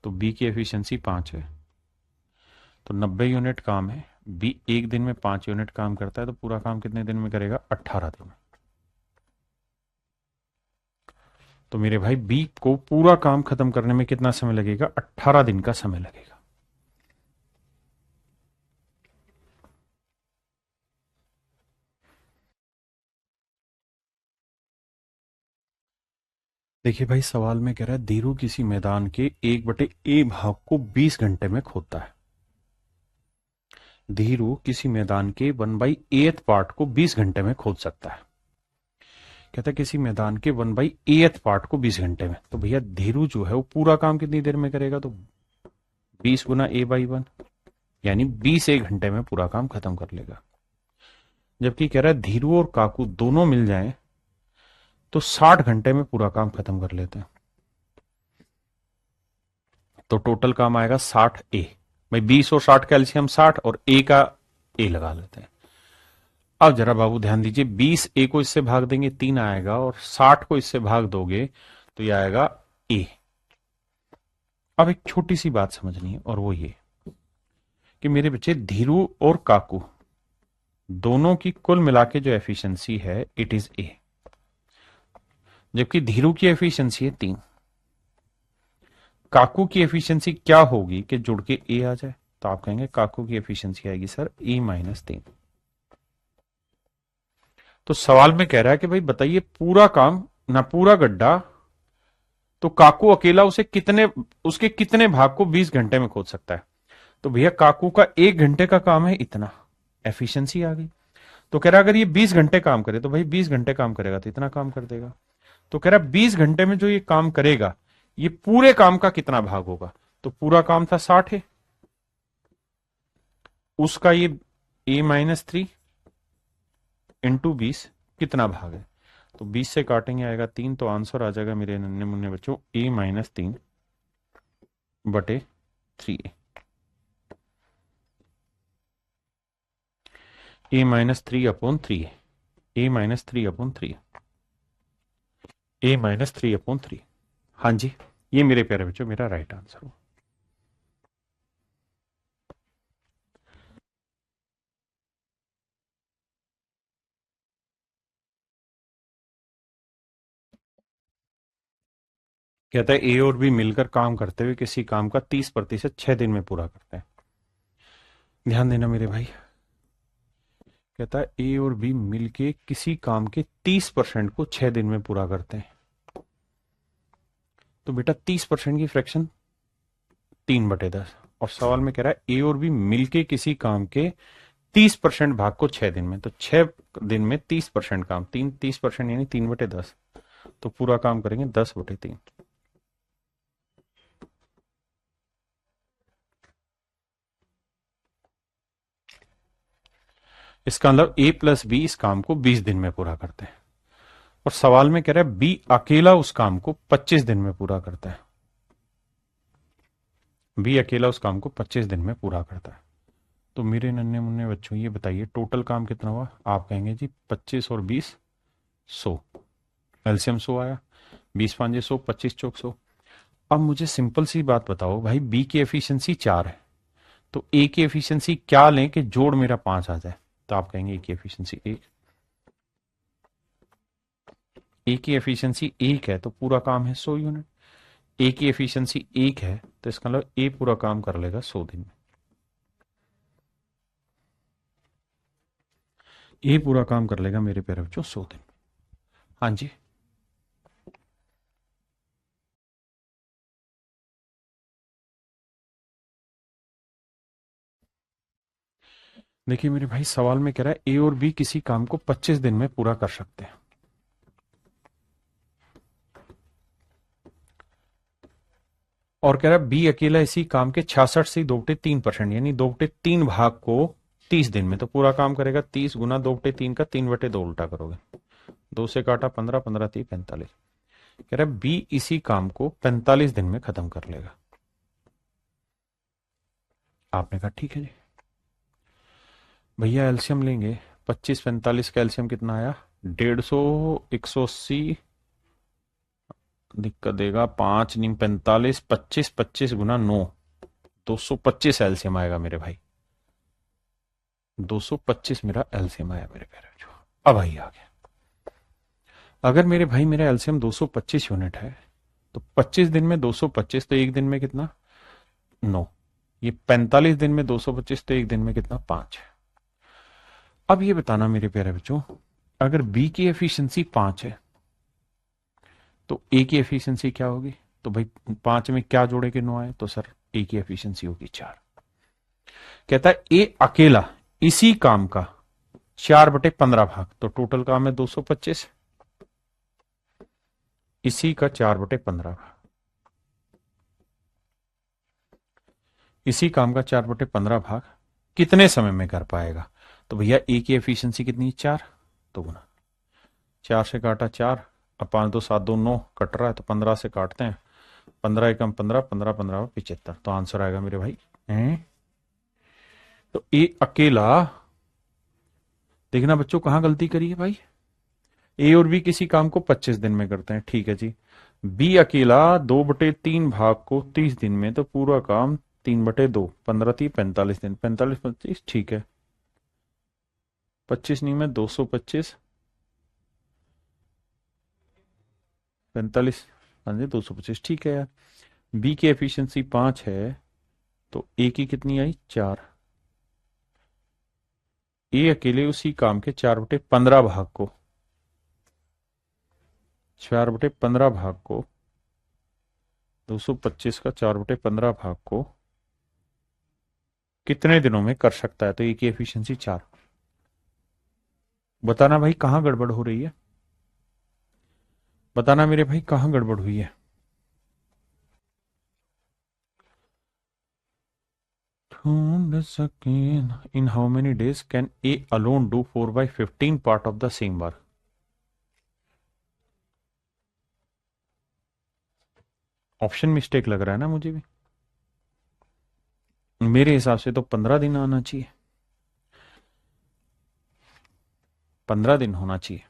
तो बी की एफिशिएंसी 5 है, तो 90 यूनिट काम है। बी एक दिन में 5 यूनिट काम करता है, तो पूरा काम कितने दिन में करेगा? 18 दिन में। तो मेरे भाई बी को पूरा काम खत्म करने में कितना समय लगेगा? 18 दिन का समय लगेगा। देखिए भाई, सवाल में कह रहा है धीरू किसी मैदान के 1/a भाग को 20 घंटे में खोदता है। धीरू किसी मैदान के 1/8 पार्ट को 20 घंटे में खोद सकता है, कहता है किसी मैदान के 1/8 पार्ट को 20 घंटे में, तो भैया धीरू जो है वो पूरा काम कितनी देर में करेगा, तो 20 गुना A/1 यानी 20 एक घंटे में पूरा काम खत्म कर लेगा। जबकि कह रहा है धीरू और काकू दोनों मिल जाएं तो 60 घंटे में पूरा काम खत्म कर लेते हैं। तो टोटल काम आएगा 60A। भाई 20 और 60 का एलसीएम 60 और A का A लगा लेते हैं। अब जरा बाबू ध्यान दीजिए, 20A को इससे भाग देंगे 3 आएगा और 60 को इससे भाग दोगे तो यह आएगा A। अब एक छोटी सी बात समझनी है और वो ये कि मेरे बच्चे धीरू और काकू दोनों की कुल मिला के जो एफिशिएंसी है इट इज A, जबकि धीरू की एफिशिएंसी है 3। काकू की एफिशिएंसी क्या होगी कि जुड़ के A आ जाए, तो आप कहेंगे काकू की एफिशिएंसी आएगी सर A-3। तो सवाल में कह रहा है कि भाई बताइए पूरा काम ना पूरा गड्ढा, तो काकू अकेला उसके कितने भाग को 20 घंटे में खोद सकता है। तो भैया काकू का 1 घंटे का काम है इतना, एफिशिएंसी आ गई। तो कह रहा अगर ये 20 घंटे काम करे तो भाई 20 घंटे काम करेगा तो इतना काम कर देगा। तो कह रहा 20 घंटे में जो ये काम करेगा ये पूरे काम का कितना भाग होगा, तो पूरा काम था 60 है, उसका ये A-3 इंटू 20 कितना भाग है, तो 20 से काटेंगे आएगा 3, तो आंसर आ जाएगा मेरे नन्हे मुन्ने बच्चों A-3 बटे 3A। A-3/3 A-3/3 A-3/3। हाँ जी, ये मेरे प्यारे बच्चों मेरा राइट आंसर हो। कहता है ए और बी मिलकर काम करते हुए किसी काम का 30% 6 दिन में पूरा करते हैं। ध्यान देना मेरे भाई, कहता है ए और बी मिलके किसी काम के 30% को 6 दिन में पूरा करते हैं। तो बेटा 30% की फ्रैक्शन 3/10, और सवाल में कह रहा है ए और बी मिलके किसी काम के 30% भाग को 6 दिन में, तो 6 दिन में 30% काम, 30% यानी 3/10, तो पूरा काम करेंगे 10/3। इसका मतलब ए प्लस बी इस काम को 20 दिन में पूरा करते हैं, और सवाल में कह रहा है बी अकेला उस काम को 25 दिन में पूरा करता है। बी अकेला उस काम को 25 दिन में पूरा करता है। तो मेरे नन्हे मुन्ने बच्चों ये बताइए टोटल काम कितना हुआ, आप कहेंगे जी 25 और 20 100, एलसीएम 100 आया, 20×5 100, 25×4 100। अब मुझे सिंपल सी बात बताओ भाई, बी की एफिशिएंसी 4 है तो ए की एफिशिएंसी क्या लें कि जोड़ मेरा 5 आ जाए, तो आप कहेंगे ए की एफिशिएंसी 1। ए की एफिशिएंसी 1 है तो पूरा काम है 100 यूनिट, ए की एफिशिएंसी 1 है तो इसका मतलब ए पूरा काम कर लेगा 100 दिन में। ए पूरा काम कर लेगा मेरे प्यारे बच्चों 100 दिन। हाँ जी, देखिए मेरे भाई सवाल में कह रहा है ए और बी किसी काम को 25 दिन में पूरा कर सकते हैं, और कह रहा है बी अकेला इसी काम के 66 से 2/3% यानी 2/3 भाग को 30 दिन में, तो पूरा काम करेगा 30 गुना 2/3 का 3/2 उल्टा करोगे, 2 से काटा 15, 15 3 45। कह रहा है बी इसी काम को 45 दिन में खत्म कर लेगा। आपने कहा ठीक है जी भैया एल्सियम लेंगे, 25 45 का एल्सियम कितना आया 150, 180 दिक्कत देगा, 5 नहीं 45, 25 25 गुना 9 225 एल्सियम आएगा मेरे भाई, 225 मेरा एल्सियम आया मेरे प्यारे जो। अब भाई आ गया, अगर मेरे भाई मेरा एल्सियम 225 यूनिट है तो 25 दिन में 225, तो एक दिन में कितना 9, ये 45 दिन में 225, तो एक दिन में कितना 5 है। अब ये बताना मेरे प्यारे बच्चों, अगर बी की एफिशिएंसी 5 है तो ए की एफिशिएंसी क्या होगी, तो भाई 5 में क्या जोड़े के 9 आए, तो सर ए की एफिशिएंसी होगी 4। कहता है ए अकेला इसी काम का 4/15 भाग, तो टोटल काम है 225, इसी का 4/15 भाग, इसी काम का 4/15 भाग कितने समय में कर पाएगा? तो भैया ए की एफिशिएंसी कितनी है? 4, तो गुना 4 से काटा 4, अब 5 2 7 2 9 कट रहा है तो 15 से काटते हैं, 15 एकम 15, 15 15 75, तो आंसर आएगा मेरे भाई हैं? तो ए अकेला, देखना बच्चों कहां गलती करी है भाई, ए और बी किसी काम को 25 दिन में करते हैं, ठीक है जी। बी अकेला 2/3 भाग को 30 दिन में, तो पूरा काम 3/2, 15 30 45 दिन, 45 25, ठीक है। 25 नहीं में 225, 45, हाँ जी 225, ठीक है यार। बी की एफिशिएंसी 5 है, तो ए की कितनी आई? 4। ए अकेले उसी काम के 4/15 भाग को, 4/15 भाग को, 225 का 4/15 भाग को कितने दिनों में कर सकता है? तो ए की एफिशिएंसी 4। बताना भाई कहां गड़बड़ हो रही है, बताना मेरे भाई कहां गड़बड़ हुई है। ढूंढ सके इन how many days can A alone do 4/15 part of the same work? Option mistake लग रहा है ना मुझे भी, मेरे हिसाब से तो 15 दिन आना चाहिए, 15 दिन होना चाहिए,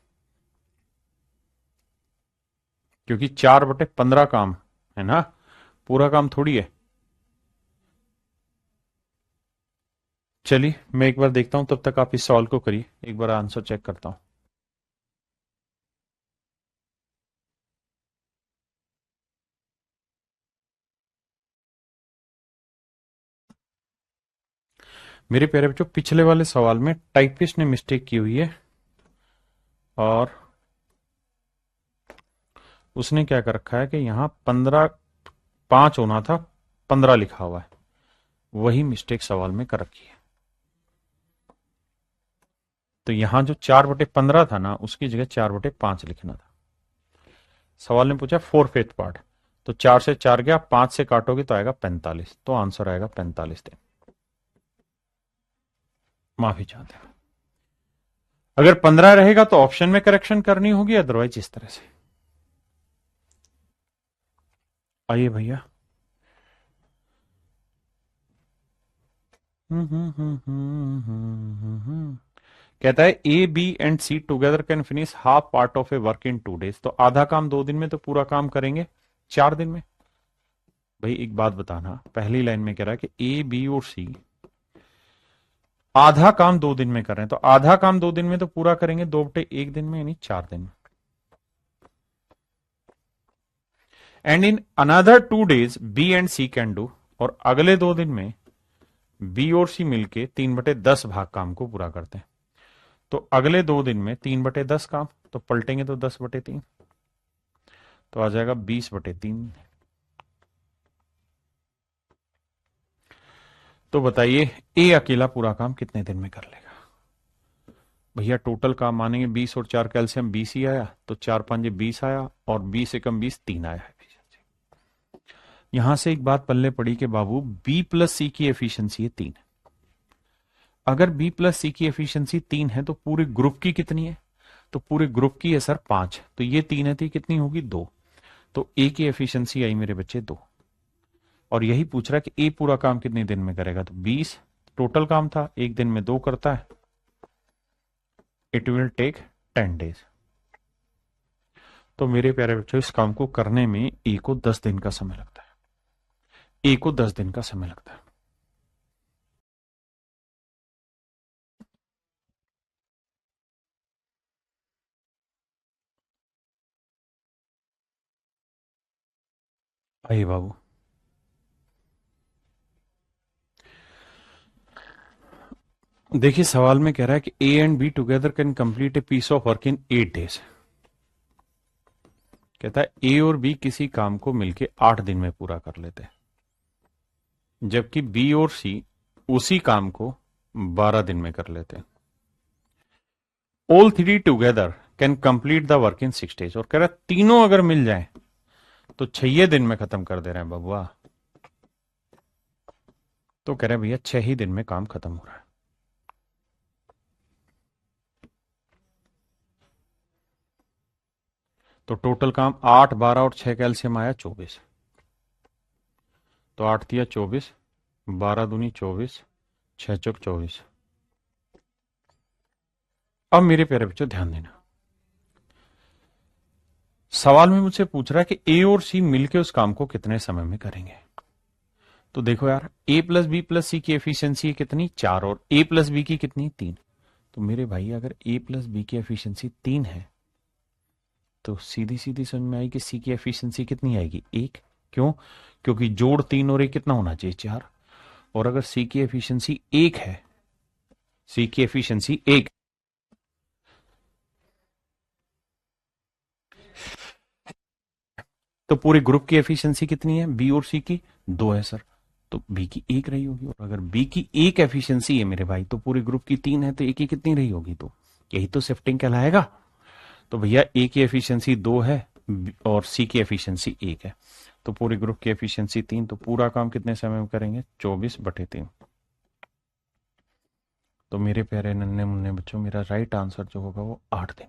क्योंकि 4/15 काम है ना, पूरा काम थोड़ी है। चलिए मैं एक बार देखता हूं, तब तक आप इस सवाल को करिए, एक बार आंसर चेक करता हूं। मेरे प्यारे बच्चों, पिछले वाले सवाल में टाइपिस्ट ने मिस्टेक की हुई है, और उसने क्या कर रखा है कि यहां 15 5 होना था, 15 लिखा हुआ है, वही मिस्टेक सवाल में कर रखी है। तो यहां जो 4/15 था ना, उसकी जगह 4/5 लिखना था। सवाल ने पूछा 4/5 पार्ट, तो 4 से 4 गया, 5 से काटोगे तो आएगा 45, तो आंसर आएगा 45 दिन। माफी चाहते हैं, अगर 15 रहेगा तो ऑप्शन में करेक्शन करनी होगी, अदरवाइज इस तरह से। आइए भैया, कहता है A B and C together can finish half part of a work in 2 days, तो आधा काम 2 दिन में, तो पूरा काम करेंगे 4 दिन में। भाई एक बात बताना, पहली लाइन में कह रहा है कि ए बी और सी आधा काम 2 दिन में कर रहे हैं, तो आधा काम 2 दिन में तो पूरा करेंगे 2/1 दिन में, यानी 4 दिन में। And in another 2 days B and C can do, और अगले 2 दिन में बी और सी मिलके 3/10 भाग काम को पूरा करते हैं। तो अगले 2 दिन में 3/10 काम, तो पलटेंगे तो 10/3, तो आ जाएगा 20/3। तो बताइए ए अकेला पूरा काम कितने दिन में कर लेगा? भैया टोटल काम मानेंगे 20 और 4 कैल्शियम 20 ही आया, तो 4 5 20 आया, और 20 एकम 20 3 आया है। यहां से एक बात पल्ले पड़ी कि बाबू बी प्लस सी की एफिशिएंसी है 3। अगर बी प्लस सी की एफिशिएंसी 3 है, तो पूरे ग्रुप की कितनी है? तो पूरे ग्रुप की है सर 5, तो ये 3 है, थी कितनी होगी 2, तो ए की एफिशिएंसी आई मेरे बच्चे 2। और यही पूछ रहा है कि ए पूरा काम कितने दिन में करेगा, तो 20 टोटल काम था, एक दिन में 2 करता है, इट विल टेक 10 days। तो मेरे प्यारे बच्चों, इस काम को करने में ए को 10 दिन का समय लगता है, ए को 10 दिन का समय लगता है। आइए बाबू, देखिए सवाल में कह रहा है कि A and B together can complete a piece of work in 8 days। कहता है ए और बी किसी काम को मिलके 8 दिन में पूरा कर लेते हैं, जबकि बी और सी उसी काम को 12 दिन में कर लेते हैं। All three together can complete the work in 6 days, और कह रहा है तीनों अगर मिल जाए तो 6 दिन में खत्म कर दे रहे हैं बबुआ। तो कह रहे हैं भैया 6 ही दिन में काम खत्म हो रहा है। तो टोटल काम 8, 12 और 6 कैल्शियम आया 24। तो 8 दिया 24, 12 दूनी 24, 6 चौक 24। अब मेरे प्यारे बच्चों ध्यान देना, सवाल में मुझसे पूछ रहा है कि ए और सी मिलकर उस काम को कितने समय में करेंगे। तो देखो यार, ए प्लस बी प्लस सी की एफिशिएंसी कितनी 4, और ए प्लस बी की कितनी 3। तो मेरे भाई अगर ए प्लस बी की एफिशिएंसी 3 है तो सीधी सीधी समझ में आई कि सी की एफिशिएंसी कितनी आएगी 1। क्यों? क्योंकि जोड़ 3 और 1 कितना होना चाहिए 4। और अगर सी की एफिशिएंसी 1 है, सी की एफिशिएंसी 1, तो पूरे ग्रुप की एफिशिएंसी कितनी है बी और सी की 2 है सर। तो बी की 1 रही होगी, और अगर बी की 1 एफिशिएंसी है मेरे भाई तो पूरे ग्रुप की 3 है, तो ए की कितनी रही होगी? तो यही तो शिफ्टिंग कहलाएगा। तो भैया ए की एफिशिएंसी 2 है और सी की एफिशिएंसी 1 है, तो पूरे ग्रुप की एफिशिएंसी 3, तो पूरा काम कितने समय में करेंगे 24/3। तो मेरे प्यारे नन्हे मुन्ने बच्चों, मेरा राइट आंसर जो होगा वो 8 दिन,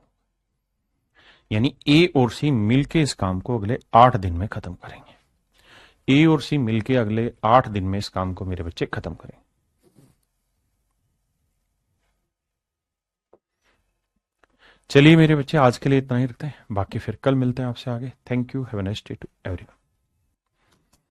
यानी ए और सी मिलके इस काम को अगले 8 दिन में खत्म करेंगे। ए और सी मिलके अगले 8 दिन में इस काम को मेरे बच्चे खत्म करेंगे। चलिए मेरे बच्चे, आज के लिए इतना ही रखते हैं, बाकी फिर कल मिलते हैं आपसे आगे। Thank you, have a nice day to everyone.